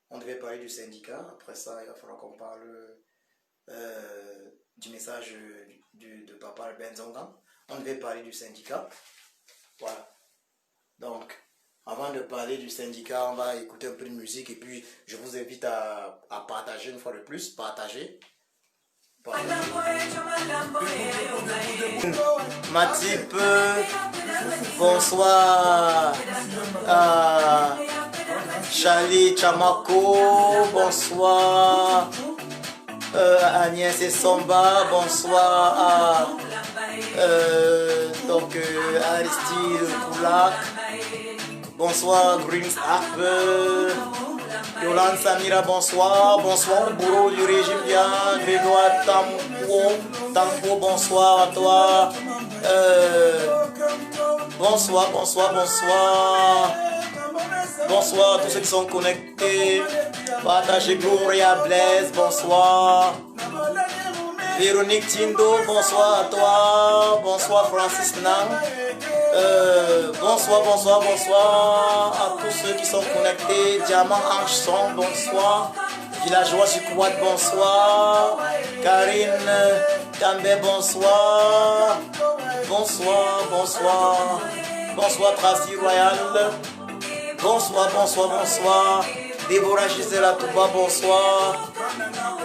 On devait parler du syndicat. Après ça, il va falloir qu'on parle du message de Papa Benzongan. On devait parler du syndicat. Voilà. Donc, avant de parler du syndicat, on va écouter un peu de musique et puis je vous invite à partager une fois de plus. Partager. Matip, bonsoir. Charlie Chamako, bonsoir. Agnès et Somba, bonsoir. Aristide Poulac, bonsoir. Greens Harper, Yolande Samira, bonsoir. Bonsoir Bourreau du régime bien. Grégoire Tampo, bonsoir à toi. Bonsoir. Bonsoir à tous ceux qui sont connectés. Partagez Gloria Blaise, bonsoir. Véronique Tindo, bonsoir à toi. Bonsoir Francis Nang. Bonsoir à tous ceux qui sont connectés. Diamant Anchson, bonsoir. Villageois Sucouat, bonsoir. Karine Cambe, bonsoir. Bonsoir Tracy Royal. Bonsoir. Déborah Gisela Touba, bonsoir.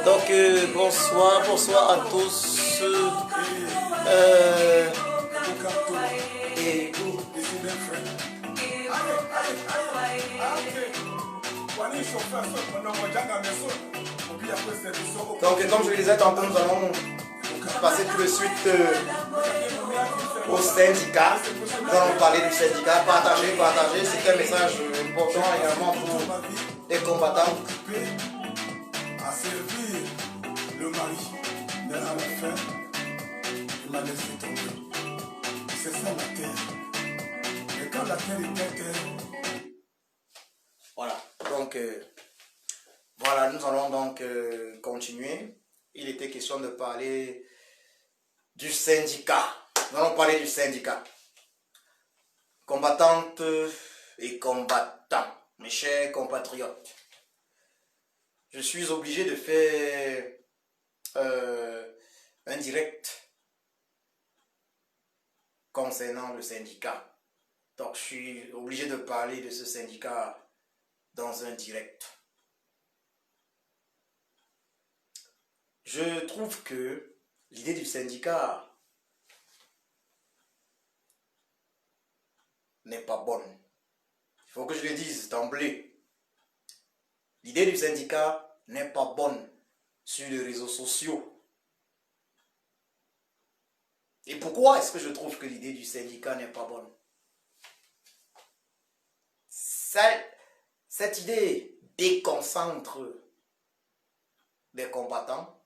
Donc, bonsoir à tous. Donc, comme je le disais tantôt, nous allons passer tout de suite au syndicat. Nous allons parler du syndicat. Partager. C'est un message important également pour les combattants. À servir le mari, mais à la fin, il m'a laissé tomber. C'est ça la terre. Et quand la terre était terre. Voilà, donc voilà, nous allons donc continuer. Il était question de parler du syndicat. Nous allons parler du syndicat. Combattantes et combattants, mes chers compatriotes. Je suis obligé de faire un direct concernant le syndicat. Donc, je suis obligé de parler de ce syndicat dans un direct. Je trouve que l'idée du syndicat n'est pas bonne. Il faut que je le dise d'emblée. L'idée du syndicat n'est pas bonne sur les réseaux sociaux. Et pourquoi est-ce que je trouve que l'idée du syndicat n'est pas bonne? Cette idée déconcentre les combattants,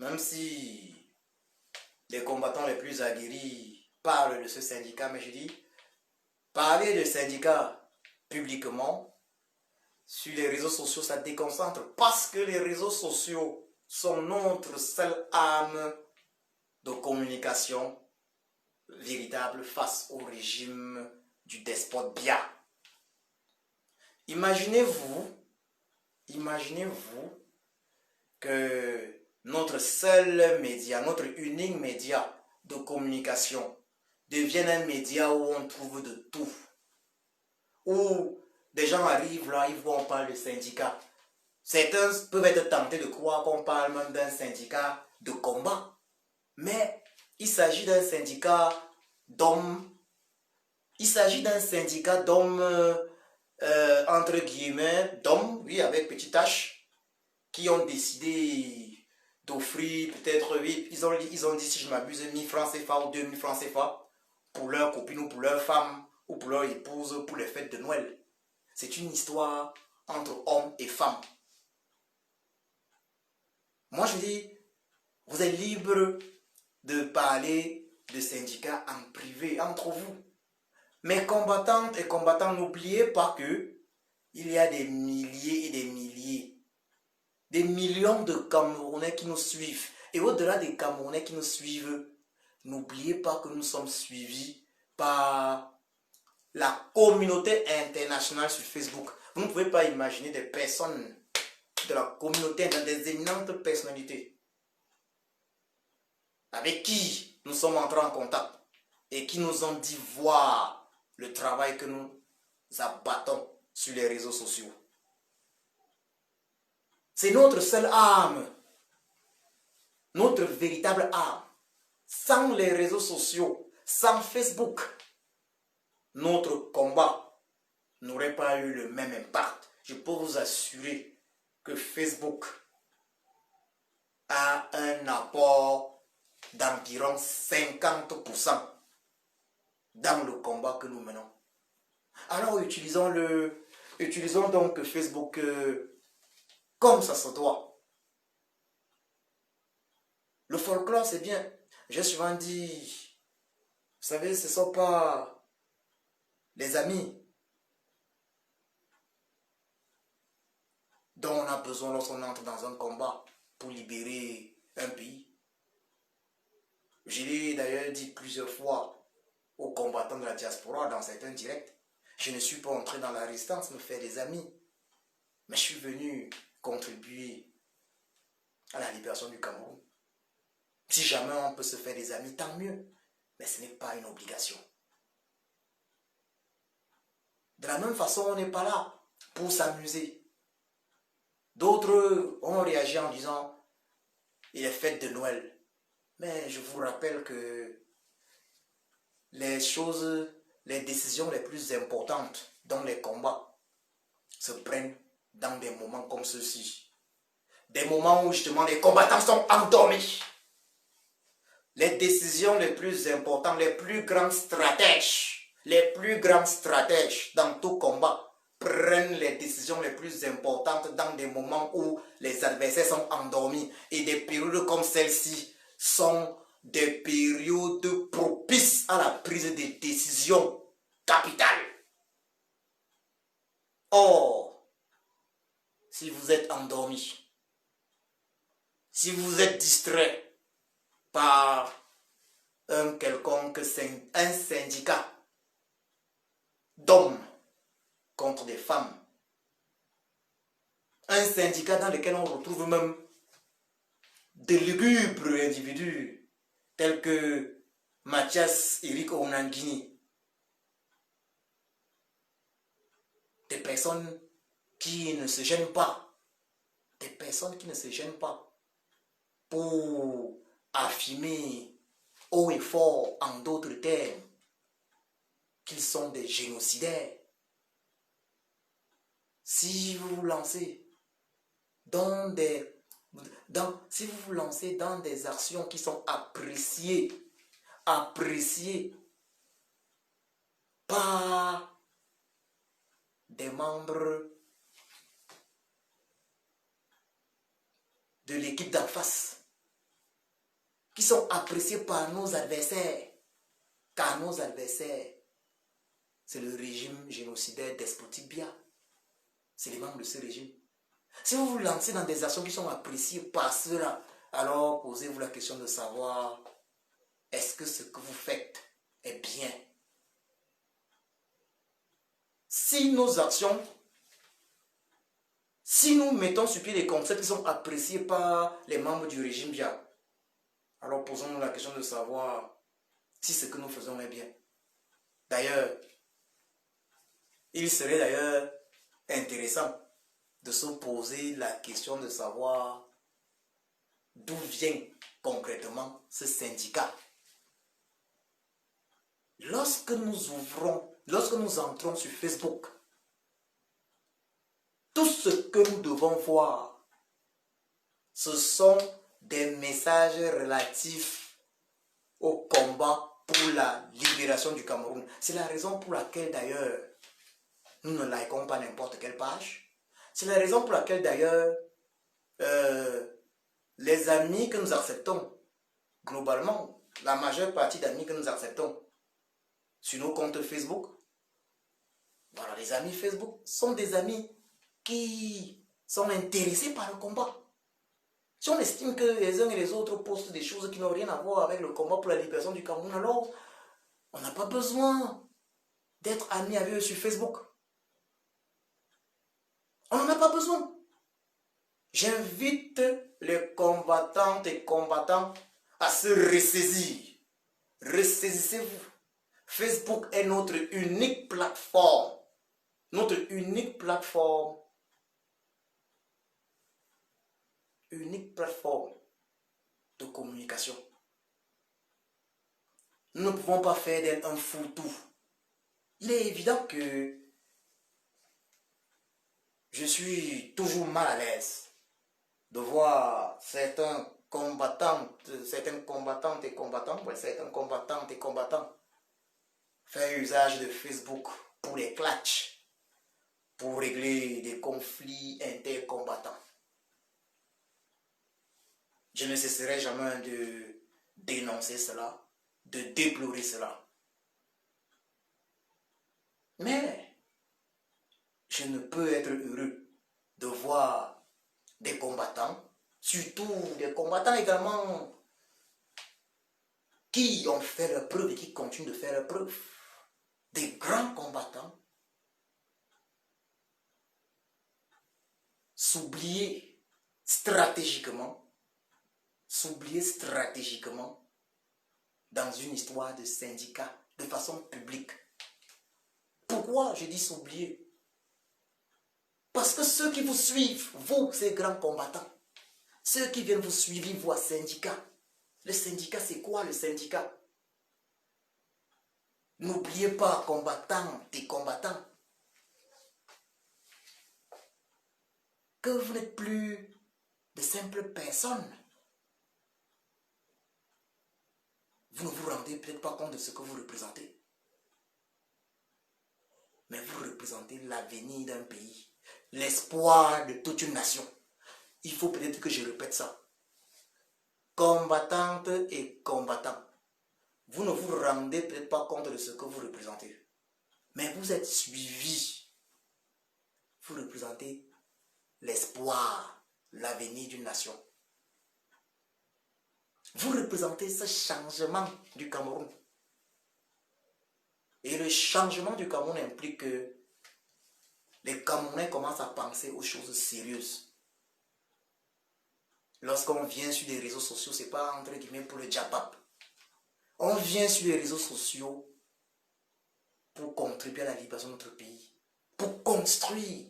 même si les combattants les plus aguerris parlent de ce syndicat, mais je dis, parler de syndicat publiquement, sur les réseaux sociaux, ça déconcentre parce que les réseaux sociaux sont notre seule arme de communication véritable face au régime du despote Biya. Imaginez-vous que notre seul média, notre unique média de communication devienne un média où on trouve de tout. Où des gens arrivent là, ils voient on parle de syndicat. Certains peuvent être tentés de croire qu'on parle même d'un syndicat de combat. Mais il s'agit d'un syndicat d'hommes. Il s'agit d'un syndicat d'hommes, entre guillemets, d'hommes, oui, avec petit h, qui ont décidé d'offrir peut-être, oui, ils ont dit, si je m'abuse, 1000 francs CFA ou 2000 francs CFA pour leur copine ou pour leur femme ou pour leur épouse pour les fêtes de Noël. C'est une histoire entre hommes et femmes. Moi, je dis, vous êtes libre de parler de syndicats en privé, entre vous. Mais combattantes et combattants, n'oubliez pas que il y a des milliers et des millions de Camerounais qui nous suivent. Et au-delà des Camerounais qui nous suivent, n'oubliez pas que nous sommes suivis par la communauté internationale sur Facebook. Vous ne pouvez pas imaginer des personnes de la communauté, des éminentes personnalités avec qui nous sommes entrés en contact et qui nous ont dit voir le travail que nous abattons sur les réseaux sociaux. C'est notre seule arme, notre véritable arme. Sans les réseaux sociaux, sans Facebook, notre combat n'aurait pas eu le même impact. Je peux vous assurer que Facebook a un apport d'environ 50% dans le combat que nous menons. Alors utilisons donc Facebook comme ça se doit. Le folklore, c'est bien. J'ai souvent dit, vous savez, ce ne sont pas les amis dont on a besoin lorsqu'on entre dans un combat pour libérer un pays. Je l'ai d'ailleurs dit plusieurs fois aux combattants de la diaspora dans certains directs. Je ne suis pas entré dans la résistance me faire des amis, mais je suis venu contribuer à la libération du Cameroun. Si jamais on peut se faire des amis, tant mieux, mais ce n'est pas une obligation. De la même façon, on n'est pas là pour s'amuser. D'autres ont réagi en disant « il est fête de Noël ». Mais je vous rappelle que les décisions les plus importantes dans les combats se prennent dans des moments comme ceux-ci. Des moments où justement les combattants sont endormis. Les décisions les plus importantes, les plus grands stratèges dans tout combat prennent les décisions les plus importantes dans des moments où les adversaires sont endormis. Et des périodes comme celle-ci sont des périodes propices à la prise de décisions capitales. Or, si vous êtes endormi, si vous êtes distrait par un syndicat d'hommes contre des femmes, un syndicat dans lequel on retrouve même de lugubres individus tels que Mathias Eric Onangini, des personnes qui ne se gênent pas, pour affirmer haut et fort, en d'autres termes, qu'ils sont des génocidaires. Si vous vous lancez dans des actions qui sont appréciées par des membres de l'équipe d'en face, qui sont appréciés par nos adversaires, car nos adversaires, c'est le régime génocidaire despotique Biya. C'est les membres de ce régime. Si vous vous lancez dans des actions qui sont appréciées par ceux-là, alors posez-vous la question de savoir, est-ce que ce que vous faites est bien? Si nos actions, si nous mettons sur pied des concepts qui sont appréciés par les membres du régime Biya, alors posons-nous la question de savoir si ce que nous faisons est bien. D'ailleurs, il serait d'ailleurs intéressant de se poser la question de savoir d'où vient concrètement ce syndicat. Lorsque nous entrons sur Facebook, tout ce que nous devons voir, ce sont des messages relatifs au combat pour la libération du Cameroun. C'est la raison pour laquelle d'ailleurs nous ne likons pas n'importe quelle page. C'est la raison pour laquelle d'ailleurs les amis que nous acceptons, globalement, la majeure partie d'amis que nous acceptons sur nos comptes Facebook, Voilà, les amis Facebook sont des amis qui sont intéressés par le combat. Si on estime que les uns et les autres postent des choses qui n'ont rien à voir avec le combat pour la libération du Cameroun, alors on n'a pas besoin d'être amis avec eux sur Facebook. On n'en a pas besoin. J'invite les combattantes et combattants à se ressaisir. Ressaisissez-vous. Facebook est notre unique plateforme. Notre unique plateforme. Unique plateforme de communication. Nous ne pouvons pas faire d'elle un foutou. Il est évident que je suis toujours mal à l'aise de voir certaines combattantes et combattants faire usage de Facebook pour les clatchs, pour régler des conflits intercombattants. Je ne cesserai jamais de dénoncer cela, de déplorer cela. Mais je ne peux être heureux de voir des combattants, surtout des combattants également qui ont fait leur preuve et qui continuent de faire leur preuve. Des grands combattants s'oublier stratégiquement dans une histoire de syndicat de façon publique. Pourquoi je dis s'oublier? Parce que ceux qui vous suivent, vous, ces grands combattants, ceux qui viennent vous suivre, ils voient syndicat. Le syndicat, c'est quoi le syndicat? N'oubliez pas, combattants et combattants, que vous n'êtes plus de simples personnes. Vous ne vous rendez peut-être pas compte de ce que vous représentez. Mais vous représentez l'avenir d'un pays, l'espoir de toute une nation. Il faut peut-être que je répète ça. Combattantes et combattants, vous ne vous rendez peut-être pas compte de ce que vous représentez. Mais vous êtes suivis. Vous représentez l'espoir, l'avenir d'une nation. Vous représentez ce changement du Cameroun. Et le changement du Cameroun implique que les Camerounais commencent à penser aux choses sérieuses. Lorsqu'on vient sur les réseaux sociaux, ce n'est pas entre guillemets pour le djapap. On vient sur les réseaux sociaux pour contribuer à la libération de notre pays, pour construire.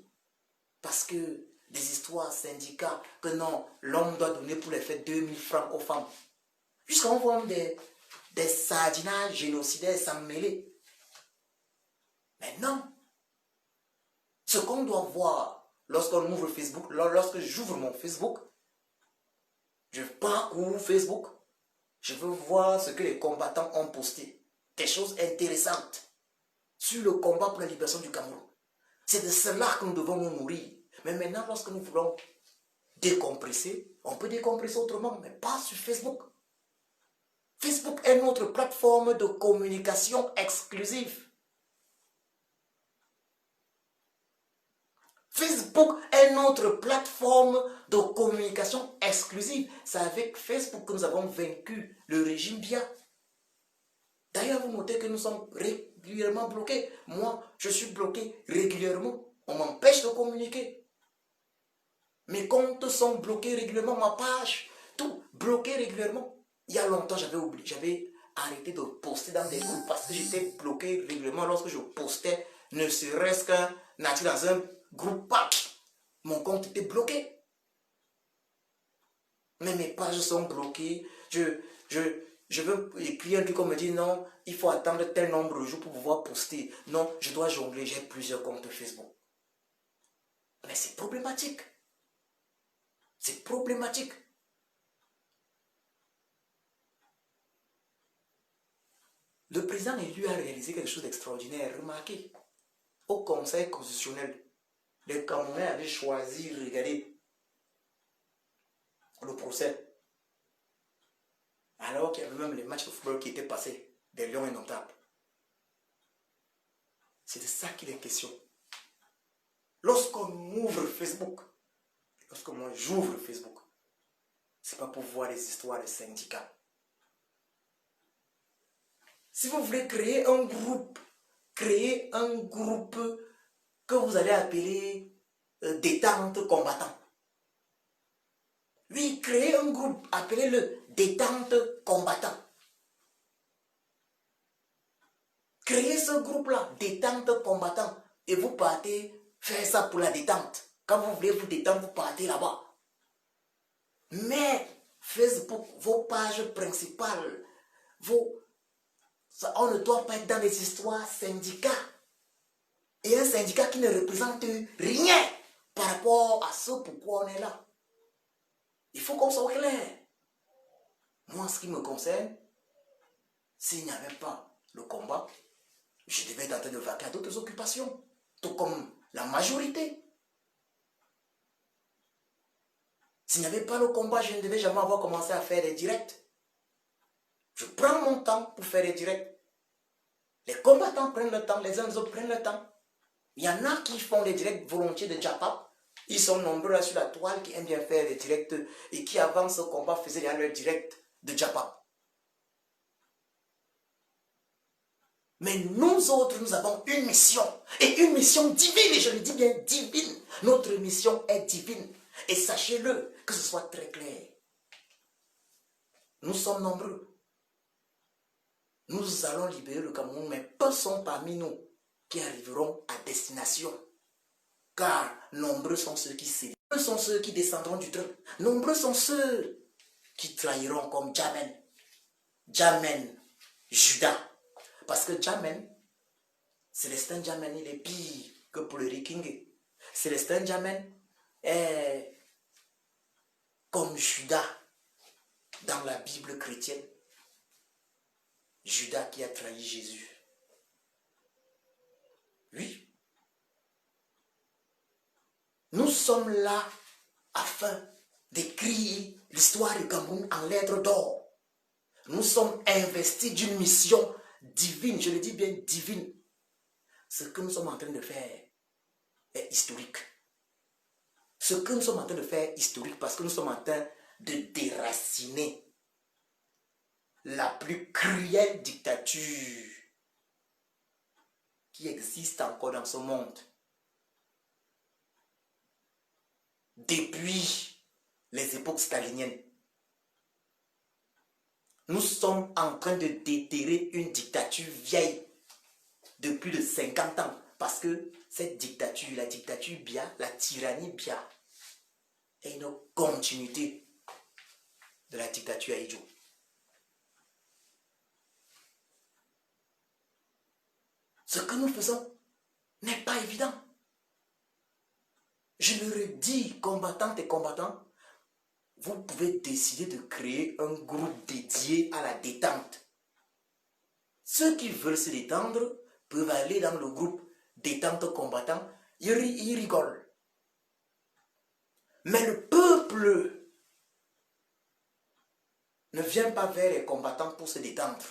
Parce que des histoires syndicats que non, l'homme doit donner pour les fêtes 2000 francs aux femmes. Jusqu'à on voit des sardinages génocidaires sans mêler. Mais non. Ce qu'on doit voir lorsqu'on ouvre Facebook, lorsque j'ouvre mon Facebook, je parcours Facebook, je veux voir ce que les combattants ont posté. Des choses intéressantes sur le combat pour la libération du Cameroun. C'est de cela que nous devons nous nourrir. Mais maintenant, lorsque nous voulons décompresser, on peut décompresser autrement, mais pas sur Facebook. Facebook est notre plateforme de communication exclusive. Facebook est notre plateforme de communication exclusive. C'est avec Facebook que nous avons vaincu le régime Biya. D'ailleurs, vous notez que nous sommes régulièrement bloqués. Moi, je suis bloqué régulièrement. On m'empêche de communiquer. Mes comptes sont bloqués régulièrement, ma page, tout bloqué régulièrement. Il y a longtemps, j'avais arrêté de poster dans des groupes parce que j'étais bloqué régulièrement lorsque je postais, ne serait-ce qu'un article dans un groupe pack. Mon compte était bloqué. Mais mes pages sont bloquées. Je veux écrire un truc comme me dit non, il faut attendre tel nombre de jours pour pouvoir poster. Non, je dois jongler, j'ai plusieurs comptes Facebook. Mais c'est problématique. C'est problématique. Le président élu a réalisé quelque chose d'extraordinaire. Remarquez, au Conseil constitutionnel, les Camerounais avaient choisi de regarder le procès. Alors qu'il y avait même les matchs de football qui étaient passés, des Lions indomptables. C'est de ça qu'il est question. Lorsqu'on ouvre Facebook, lorsque moi j'ouvre Facebook, c'est pas pour voir les histoires de syndicats. Si vous voulez créer un groupe que vous allez appeler détente combattant. Oui, créez un groupe, appelez-le détente combattant. Créez ce groupe-là, détente combattant, et vous partez faire ça pour la détente. Quand vous voulez vous détendre, vous partez là-bas. Mais Facebook, vos pages principales, on ne doit pas être dans les histoires syndicats. Et un syndicat qui ne représente rien par rapport à ce pourquoi on est là. Il faut qu'on soit clair. Moi, en ce qui me concerne, s'il n'y avait pas le combat, je devais être en train de vaquer à d'autres occupations, tout comme la majorité. S'il n'y avait pas le combat, je ne devais jamais avoir commencé à faire des directs. Je prends mon temps pour faire des directs. Les combattants prennent le temps, les uns les autres prennent le temps. Il y en a qui font des directs volontiers de Japap. Ils sont nombreux là sur la toile qui aiment bien faire des directs et qui avant ce combat faisaient leur direct de Japap. Mais nous autres, nous avons une mission. Et une mission divine, et je le dis bien divine. Notre mission est divine. Et sachez-le, que ce soit très clair. Nous sommes nombreux. Nous allons libérer le Cameroun, mais peu sont parmi nous qui arriveront à destination. Car nombreux sont ceux qui s'élèvent. Nombreux sont ceux qui descendront du trône. Nombreux sont ceux qui trahiront comme Jamen. Jamen, Judas. Parce que Jamen, Célestin Jamen, il est pire que pour le Riking. Célestin Jamen est comme Judas dans la Bible chrétienne. Judas qui a trahi Jésus. Oui. Nous sommes là afin d'écrire l'histoire du Cameroun en lettres d'or. Nous sommes investis d'une mission divine, je le dis bien divine. Ce que nous sommes en train de faire est historique. Ce que nous sommes en train de faire est historique parce que nous sommes en train de déraciner la plus cruelle dictature qui existe encore dans ce monde. Depuis les époques staliniennes, nous sommes en train de déterrer une dictature vieille de plus de 50 ans. Parce que cette dictature, la dictature Bia, la tyrannie Bia, est une continuité de la dictature Aïdjo. Ce que nous faisons n'est pas évident. Je le redis, combattantes et combattants, vous pouvez décider de créer un groupe dédié à la détente. Ceux qui veulent se détendre peuvent aller dans le groupe détente combattant, ils rigolent. Mais le peuple ne vient pas vers les combattants pour se détendre.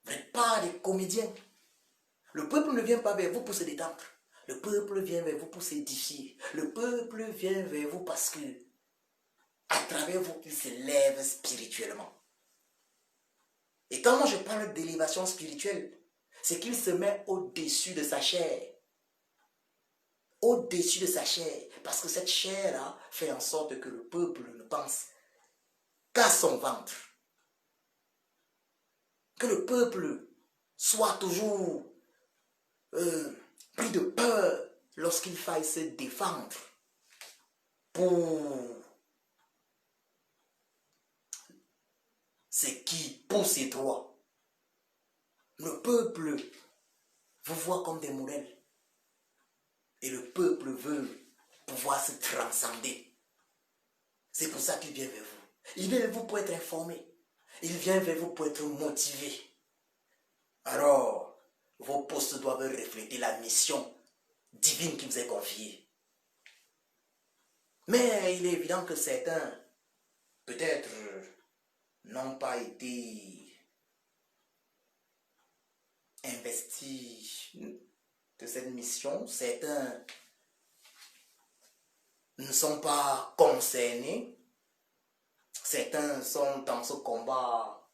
Vous n'êtes pas des comédiens. Le peuple ne vient pas vers vous pour se détendre. Le peuple vient vers vous pour s'édifier. Le peuple vient vers vous parce que, à travers vous, il s'élève spirituellement. Et quand moi je parle d'élévation spirituelle, c'est qu'il se met au-dessus de sa chair. Au-dessus de sa chair. Parce que cette chair-là fait en sorte que le peuple ne pense qu'à son ventre. Que le peuple soit toujours pris de peur lorsqu'il faille se défendre pour ce qui, pour ses droits. Le peuple vous voit comme des modèles. Et le peuple veut pouvoir se transcender. C'est pour ça qu'il vient vers vous. Il vient vers vous pour être informé. Il vient vers vous pour être motivé. Alors, vos postes doivent refléter la mission divine qui vous est confiée. Mais il est évident que certains, peut-être, n'ont pas été investis de cette mission. Certains ne sont pas concernés. Certains sont dans ce combat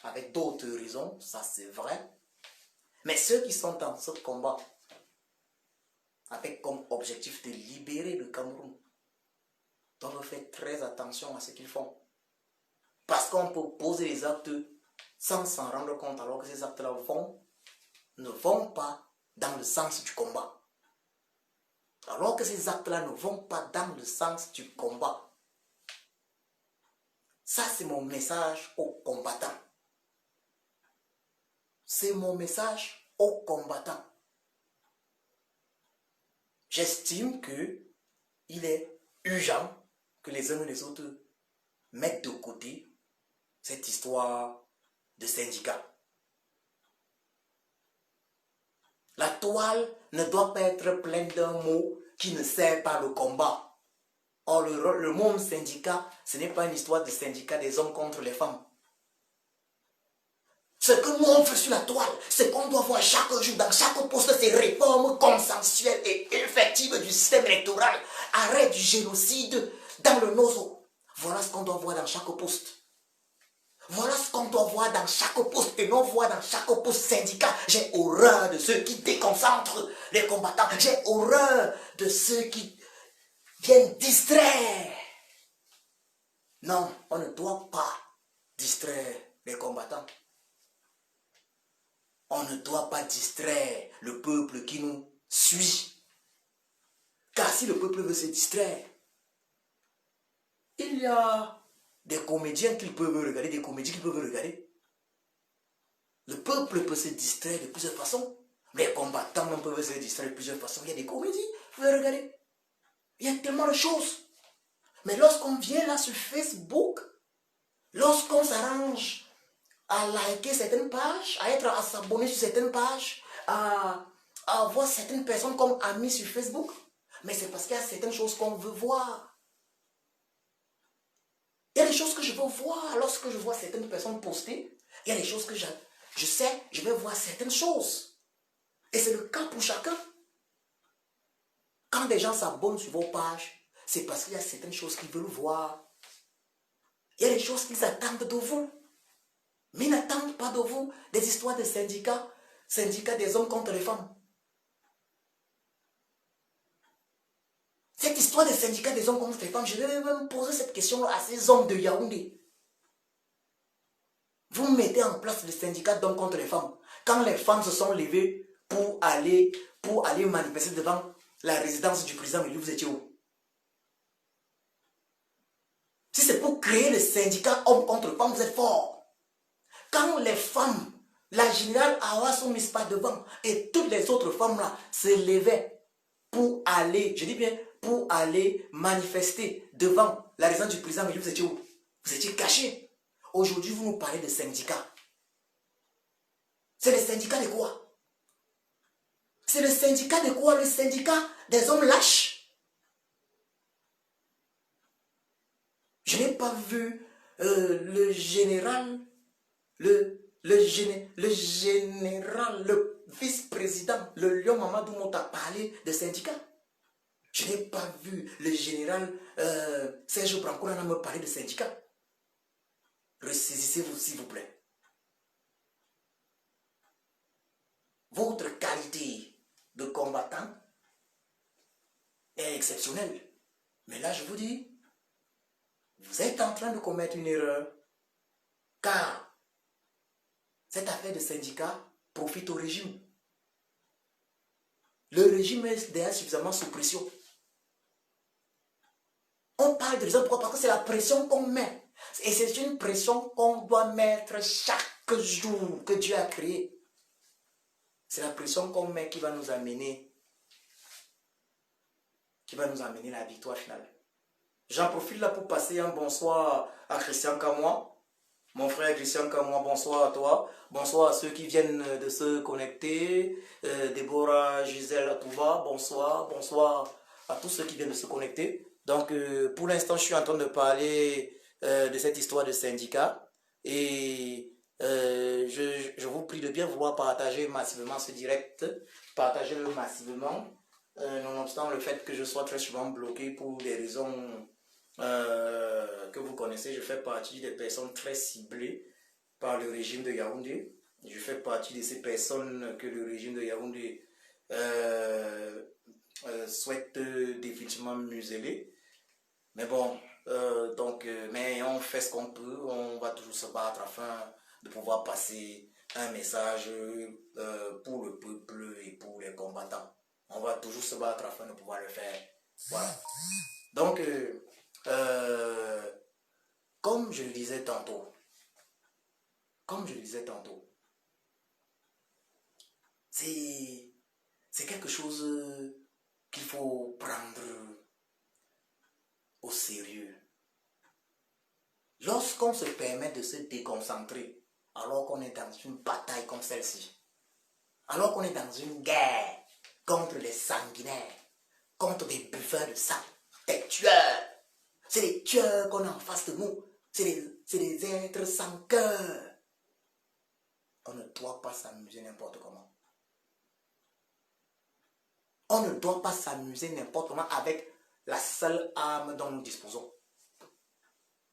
avec d'autres raisons, ça c'est vrai. Mais ceux qui sont dans ce combat avec comme objectif de libérer le Cameroun doivent faire très attention à ce qu'ils font. Parce qu'on peut poser des actes sans s'en rendre compte, alors que ces actes-là ne vont pas dans le sens du combat. Alors que ces actes-là ne vont pas dans le sens du combat. Ça, c'est mon message aux combattants. C'est mon message aux combattants. J'estime qu'il est urgent que les uns et les autres mettent de côté cette histoire de syndicat. La toile ne doit pas être pleine d'un mot qui ne sert pas le combat. Or, le monde syndicat, ce n'est pas une histoire de syndicat des hommes contre les femmes. Ce que nous on fait sur la toile, c'est qu'on doit voir chaque jour, dans chaque poste, ces réformes consensuelles et effectives du système électoral. Arrêt du génocide dans le nozo. Voilà ce qu'on doit voir dans chaque poste. Voilà ce qu'on doit voir dans chaque poste et non voir dans chaque poste syndicat. J'ai horreur de ceux qui déconcentrent les combattants. J'ai horreur de ceux qui viennent distraire. Non, on ne doit pas distraire les combattants. On ne doit pas distraire le peuple qui nous suit. Car si le peuple veut se distraire, il y a des comédiens qu'ils peuvent regarder, des comédies qu'ils peuvent regarder. Le peuple peut se distraire de plusieurs façons. Les combattants même peuvent se distraire de plusieurs façons. Il y a des comédies, vous pouvez regarder. Il y a tellement de choses. Mais lorsqu'on vient là sur Facebook, lorsqu'on s'arrange à liker certaines pages, à s'abonner sur certaines pages, à avoir certaines personnes comme amis sur Facebook, mais c'est parce qu'il y a certaines choses qu'on veut voir. Il y a des choses que je veux voir lorsque je vois certaines personnes poster. Il y a des choses que je sais, je vais voir certaines choses. Et c'est le cas pour chacun. Quand des gens s'abonnent sur vos pages, c'est parce qu'il y a certaines choses qu'ils veulent voir. Il y a des choses qu'ils attendent de vous. Mais ils n'attendent pas de vous des histoires de syndicats des hommes contre les femmes. Cette histoire des syndicats des hommes contre les femmes, je vais même poser cette question à ces hommes de Yaoundé. Vous mettez en place le syndicat d'hommes contre les femmes. Quand les femmes se sont levées pour aller manifester devant la résidence du président, mais vous étiez où? Si c'est pour créer le syndicat hommes contre femmes, vous êtes fort. Quand les femmes, la générale Awa sont mises pas devant et toutes les autres femmes là se levaient pour aller, je dis bien, pour aller manifester devant la résidence du président, mais vous étiez où? Vous étiez cachés. Aujourd'hui, vous nous parlez de syndicats. C'est le syndicat de quoi? C'est le syndicat de quoi? Le syndicat des hommes lâches. Je n'ai pas vu le général, le vice-président, le lion Mamadou Mota parler de syndicats. Je n'ai pas vu le général Serge Brancouna me parler de syndicats. Ressaisissez-vous s'il vous plaît. Votre qualité de combattant est exceptionnelle. Mais là, je vous dis, vous êtes en train de commettre une erreur. Car cette affaire de syndicat profite au régime. Le régime est déjà suffisamment sous pression. On parle de raison pourquoi? Parce que c'est la pression qu'on met. Et c'est une pression qu'on doit mettre chaque jour que Dieu a créé. C'est la pression qu'on met qui va nous amener la victoire finale. J'en profite là pour passer un bonsoir à Christian Kamois. Mon frère Christian Kamois, bonsoir à toi. Bonsoir à ceux qui viennent de se connecter. Déborah, Gisèle, Atouba, bonsoir. Bonsoir à tous ceux qui viennent de se connecter. Donc, pour l'instant, je suis en train de parler de cette histoire de syndicat. Et je vous prie de bien vouloir partager massivement ce direct, partagez-le massivement, nonobstant le fait que je sois très souvent bloqué pour des raisons que vous connaissez. Je fais partie des personnes très ciblées par le régime de Yaoundé. Je fais partie de ces personnes que le régime de Yaoundé souhaite définitivement museler. Mais bon, mais on fait ce qu'on peut, on va toujours se battre afin de pouvoir passer un message pour le peuple et pour les combattants. On va toujours se battre afin de pouvoir le faire. Voilà. Donc, comme je le disais tantôt, c'est quelque chose qu'il faut prendre au sérieux. Lorsqu'on se permet de se déconcentrer, alors qu'on est dans une bataille comme celle-ci, alors qu'on est dans une guerre contre les sanguinaires, contre des buveurs de sang, des tueurs, c'est des tueurs qu'on a en face de nous, c'est des êtres sans cœur. On ne doit pas s'amuser n'importe comment. On ne doit pas s'amuser n'importe comment avec la seule arme dont nous disposons.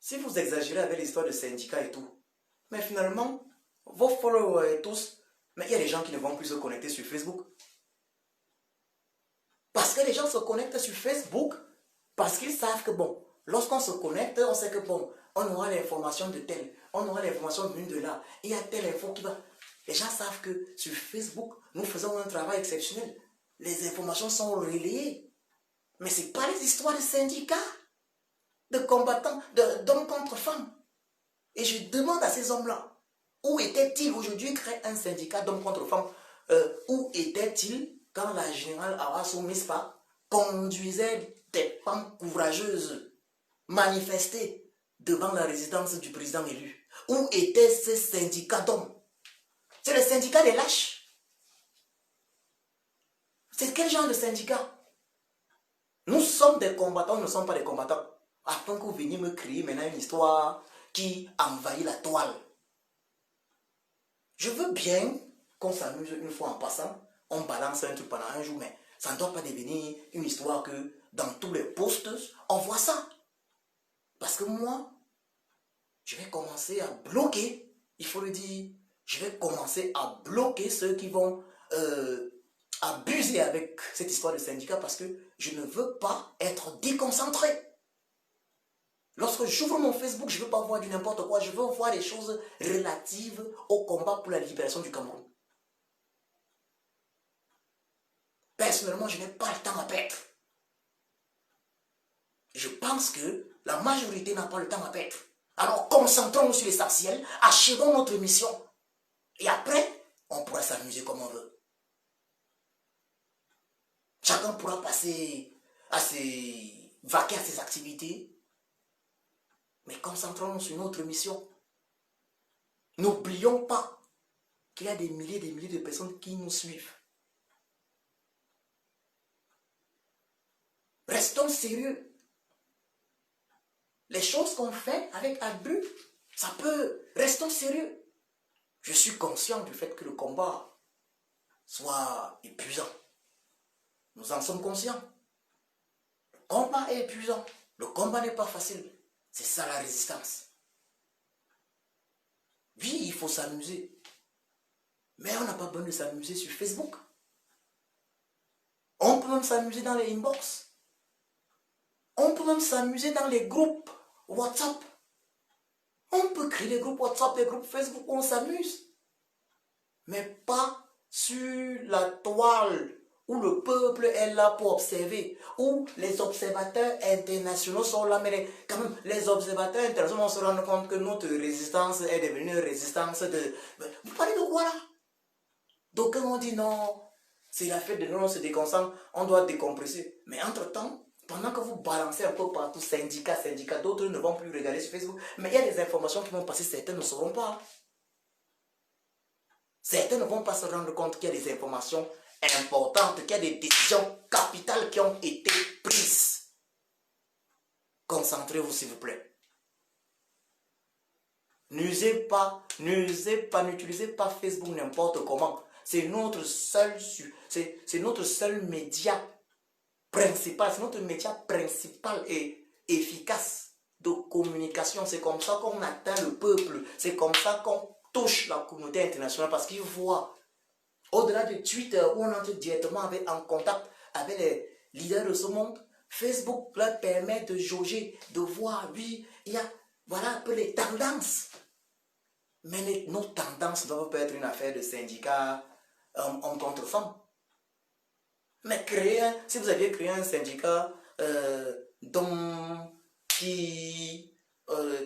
Si vous exagérez avec l'histoire de syndicats et tout, mais finalement, vos followers et tous, mais il y a des gens qui ne vont plus se connecter sur Facebook. Parce que les gens se connectent sur Facebook, parce qu'ils savent que bon, lorsqu'on se connecte, on sait que bon, on aura l'information de tel, on aura l'information venue de là, il y a telle info qui va. Les gens savent que sur Facebook, nous faisons un travail exceptionnel. Les informations sont relayées. Mais ce n'est pas les histoires de syndicats, de combattants, d'hommes contre femmes. Et je demande à ces hommes-là, où étaient-ils aujourd'hui créer un syndicat d'hommes contre femmes? Où étaient-ils quand la générale Arasso Mispa conduisait des femmes courageuses manifester devant la résidence du président élu? Où étaient ces syndicats d'hommes? C'est le syndicat des lâches. C'est quel genre de syndicat? Nous sommes des combattants, nous ne sommes pas des combattants. Afin que vous veniez me créer maintenant une histoire qui envahit la toile. Je veux bien qu'on s'amuse une fois en passant, on balance un truc pendant un jour, mais ça ne doit pas devenir une histoire que dans tous les posts, on voit ça. Parce que moi, je vais commencer à bloquer, il faut le dire, je vais commencer à bloquer ceux qui vont abuser avec cette histoire de syndicat parce que je ne veux pas être déconcentré. Lorsque j'ouvre mon Facebook, je ne veux pas voir du n'importe quoi, je veux voir des choses relatives au combat pour la libération du Cameroun. Personnellement, je n'ai pas le temps à perdre. Je pense que la majorité n'a pas le temps à perdre. Alors concentrons-nous sur l'essentiel, achevons notre mission. Et après, on pourra s'amuser comme on veut. Chacun pourra passer vaquer à ses activités. Mais concentrons-nous sur notre mission. N'oublions pas qu'il y a des milliers et des milliers de personnes qui nous suivent. Restons sérieux. Les choses qu'on fait avec abus, ça peut... Restons sérieux. Je suis conscient du fait que le combat soit épuisant. Nous en sommes conscients. Le combat est épuisant. Le combat n'est pas facile. C'est ça la résistance. Oui, il faut s'amuser. Mais on n'a pas besoin de s'amuser sur Facebook. On peut même s'amuser dans les inbox. On peut même s'amuser dans les groupes WhatsApp. On peut créer des groupes WhatsApp, des groupes Facebook où on s'amuse. Mais pas sur la toile où le peuple est là pour observer, où les observateurs internationaux sont là, mais quand même, les observateurs internationaux vont se rendre compte que notre résistance est devenue une résistance de... Vous parlez de quoi là? D'aucuns ont dit non, c'est la fête de nous, on se déconcentre, on doit décompresser. Mais entre-temps, pendant que vous balancez un peu partout, syndicat, d'autres ne vont plus regarder sur Facebook, mais il y a des informations qui vont passer, certains ne sauront pas. Certains ne vont pas se rendre compte qu'il y a des informations importantes, qu'il y a des décisions capitales qui ont été prises. Concentrez-vous s'il vous plaît. N'utilisez pas Facebook n'importe comment. C'est notre seul média principal, c'est notre média principal et efficace de communication. C'est comme ça qu'on atteint le peuple. C'est comme ça qu'on touche la communauté internationale parce qu'ils voient, au-delà de Twitter où on entre directement en contact avec les leaders de ce monde, Facebook leur permet de jauger, de voir, oui, il y a, voilà un peu les tendances. Mais nos tendances ne doivent pas être une affaire de syndicats homme contre femme. Mais si vous aviez créé un syndicat qui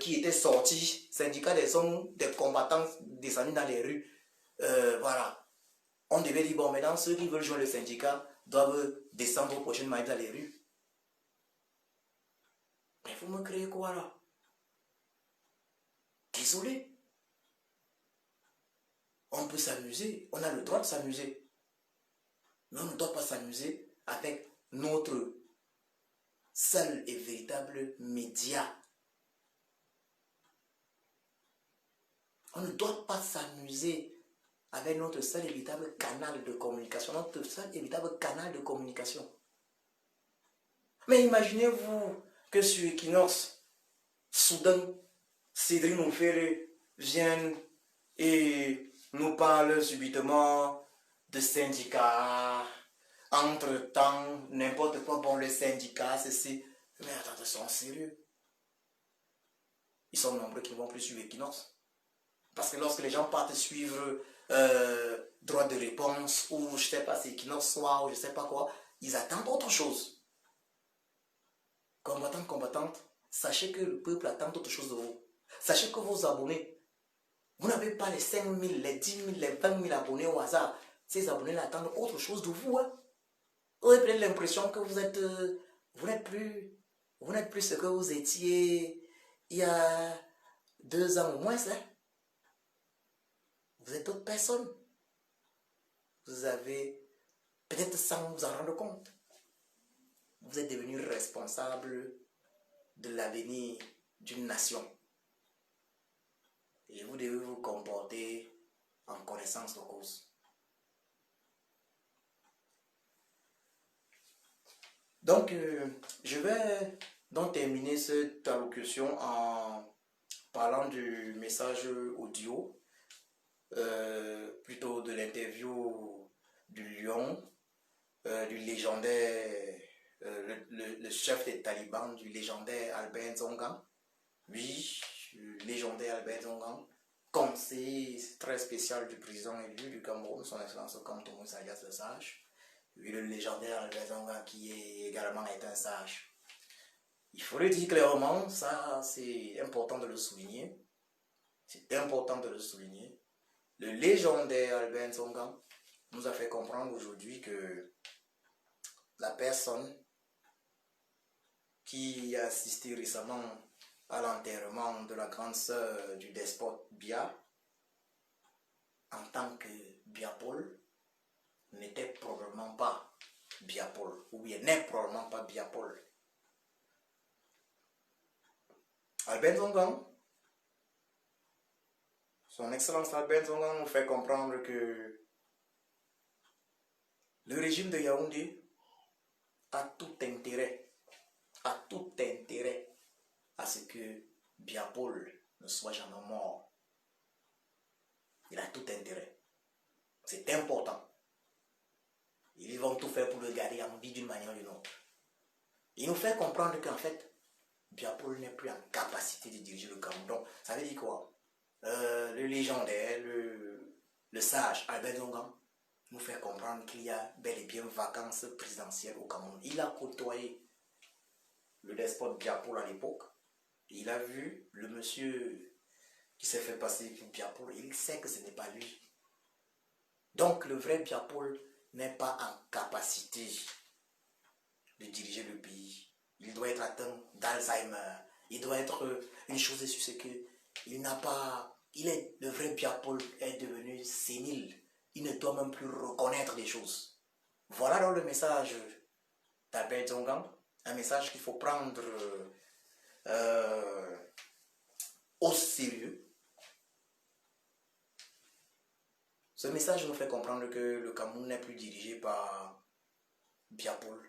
était sorti, syndicat des hommes, des combattants descendus dans les rues, voilà. On devait dire, bon, maintenant, ceux qui veulent joindre le syndicat doivent descendre aux prochaines manifs dans les rues. Mais vous me créez quoi là? Désolé. On peut s'amuser, on a le droit de s'amuser. Mais on ne doit pas s'amuser avec notre seul et véritable média. On ne doit pas s'amuser avec notre seul et véritable canal de communication. Notre seul et véritable canal de communication. Mais imaginez-vous que sur Equinox, soudain, Cédric Nouféré vienne et nous parle subitement de syndicats. Entre-temps, n'importe quoi, bon, le syndicat, ceci. Mais attends, ils sont sérieux. Ils sont nombreux qui ne vont plus suivre Equinox. Parce que lorsque les gens partent suivre droit de réponse, ou je ne sais pas, c'est Equinox Soir, ou je ne sais pas quoi, ils attendent autre chose. Combattants, combattantes, sachez que le peuple attend autre chose de vous. Sachez que vos abonnés, vous n'avez pas les 5 000, les 10 000, les 20 000 abonnés au hasard. Ces abonnés attendent autre chose de vous. Hein. Vous avez peut-être l'impression que vous n'êtes plus ce que vous étiez il y a 2 ans au moins. Hein. Vous êtes d'autres personnes. Vous avez, peut-être sans vous en rendre compte, vous êtes devenu responsable de l'avenir d'une nation. Et vous devez vous comporter en connaissance de cause. Donc, je vais donc terminer cette allocution en parlant du message audio, plutôt de l'interview du lion, du légendaire, le chef des talibans, du légendaire Albert Zongan. Oui, légendaire Albert Zongan, conseiller très spécial du président élu du Cameroun, son excellence Kanton Moussa Alias le Sage. Oui, le légendaire Albert Zongan qui est également un sage. Il faut le dire clairement, ça c'est important de le souligner. C'est important de le souligner. Le légendaire Albert Zongan nous a fait comprendre aujourd'hui que la personne qui a assisté récemment à l'enterrement de la grande sœur du despote Bia, en tant que Biapol, n'était probablement pas Biapol, ou bien n'est probablement pas Biapol. Albert Zongan, son excellence Albert Zongan nous fait comprendre que le régime de Yaoundé a tout intérêt à ce que Biapol ne soit jamais mort. Il a tout intérêt. C'est important. Ils vont tout faire pour le garder en vie d'une manière ou d'une autre. Il nous fait comprendre qu'en fait, Biapol n'est plus en capacité de diriger le Cameroun. Ça veut dire quoi? Le légendaire, le sage Albert Zongan nous fait comprendre qu'il y a bel et bien vacances présidentielles au Cameroun. Il a côtoyé le despote Biapol à l'époque. Il a vu le monsieur qui s'est fait passer pour Biapol. Il sait que ce n'est pas lui. Donc le vrai Biapol n'est pas en capacité de diriger le pays. Il doit être atteint d'Alzheimer. Il doit être une chose est sûre, c'est que le vrai Biapol est devenu sénile. Il ne doit même plus reconnaître les choses. Voilà donc le message d'Albert Zongan. Un message qu'il faut prendre au sérieux. Ce message nous fait comprendre que le Cameroun n'est plus dirigé par Biapol,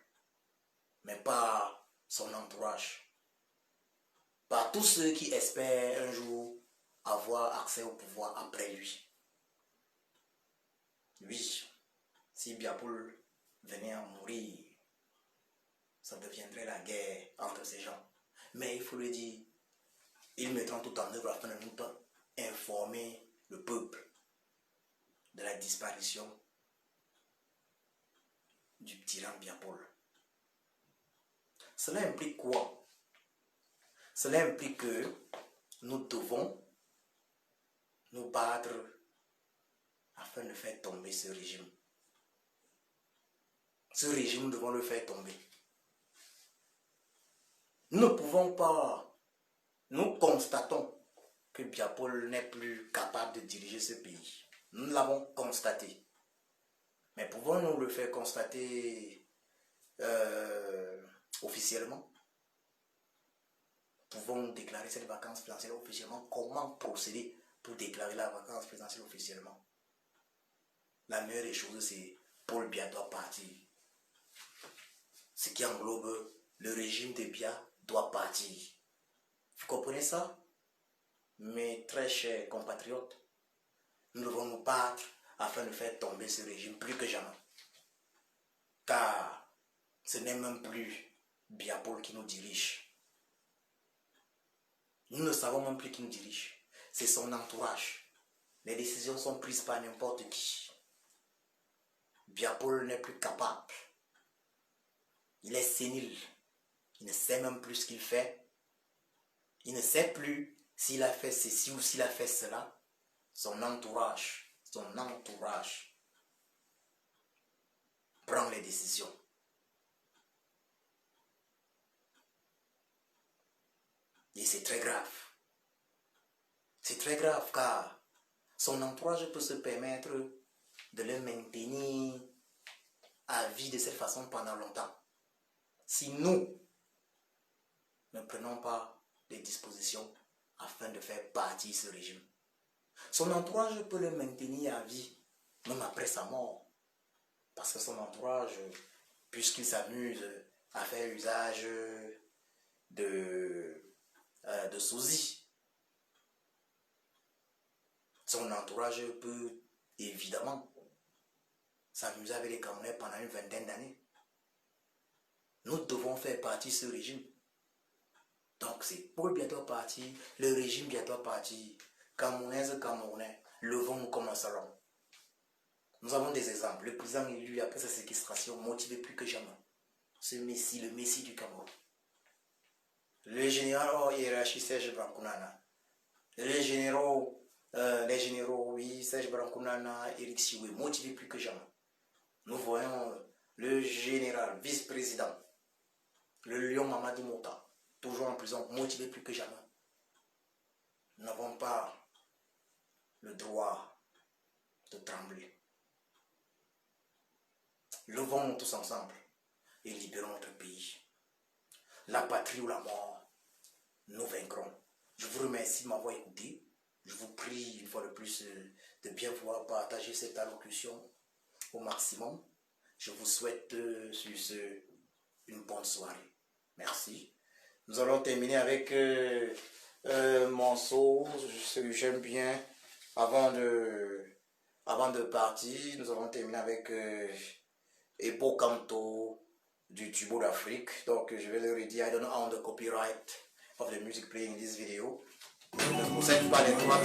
mais par son entourage, par tous ceux qui espèrent un jour avoir accès au pouvoir après lui. Oui, si Biapol venait à mourir, ça deviendrait la guerre entre ces gens. Mais il faut le dire, ils mettront tout en œuvre afin de nous informer le peuple de la disparition du tyran Biapol. Cela implique quoi? Cela implique que nous devons nous battre afin de faire tomber ce régime. Ce régime, nous devons le faire tomber. Nous ne pouvons pas, nous constatons que Biapol n'est plus capable de diriger ce pays. Nous l'avons constaté. Mais pouvons-nous le faire constater officiellement? Pouvons-nous déclarer cette vacance présidentielle officiellement? Comment procéder pour déclarer la vacance présidentielle officiellement? La meilleure des choses, c'est Paul Biya doit partir. Ce qui englobe le régime de Biya doit partir. Vous comprenez ça? Mes très chers compatriotes, nous devons nous battre afin de faire tomber ce régime plus que jamais. Car ce n'est même plus Biapol qui nous dirige. Nous ne savons même plus qui nous dirige. C'est son entourage. Les décisions sont prises par n'importe qui. Biapol n'est plus capable. Il est sénile. Il ne sait même plus ce qu'il fait. Il ne sait plus s'il a fait ceci ou s'il a fait cela. Son entourage prend les décisions. Et c'est très grave. C'est très grave car son entourage peut se permettre de le maintenir à vie de cette façon pendant longtemps. Si nous ne prenons pas des dispositions afin de faire partir ce régime, son entourage peut le maintenir à vie, même après sa mort. Parce que son entourage, puisqu'il s'amuse à faire usage de sosie, son entourage peut évidemment s'amuser avec les Camerounais pendant une vingtaine d'années. Nous devons faire partie de ce régime. Donc c'est Paul Biya doit partir, le régime Biya doit partir. Camerounaises, Camerounais, levons-nous comme un salon. Nous avons des exemples. Le président élu après sa séquestration, motivé plus que jamais. Ce Messie, le Messie du Cameroun. Le général hors hiérarchie Serge Brankounana. Les généraux, oui, Serge Brankounana, Éric Sioué, motivé plus que jamais. Nous voyons le général, vice-président, le lion Mamadou Mota, toujours en prison, motivé plus que jamais. Nous n'avons pas le droit de trembler. Levons-nous tous ensemble et libérons notre pays. La patrie ou la mort, nous vaincrons. Je vous remercie de m'avoir écouté. Je vous prie une fois de plus de bien vouloir partager cette allocution au maximum. Je vous souhaite sur ce une bonne soirée. Merci. Nous allons terminer avec un morceau que j'aime bien. Avant de partir, nous allons terminer avec Ebo Canto du Tubo d'Afrique. Donc je vais le redire. I don't know how the copyright of the music playing in this video. Vous êtes pas les droits.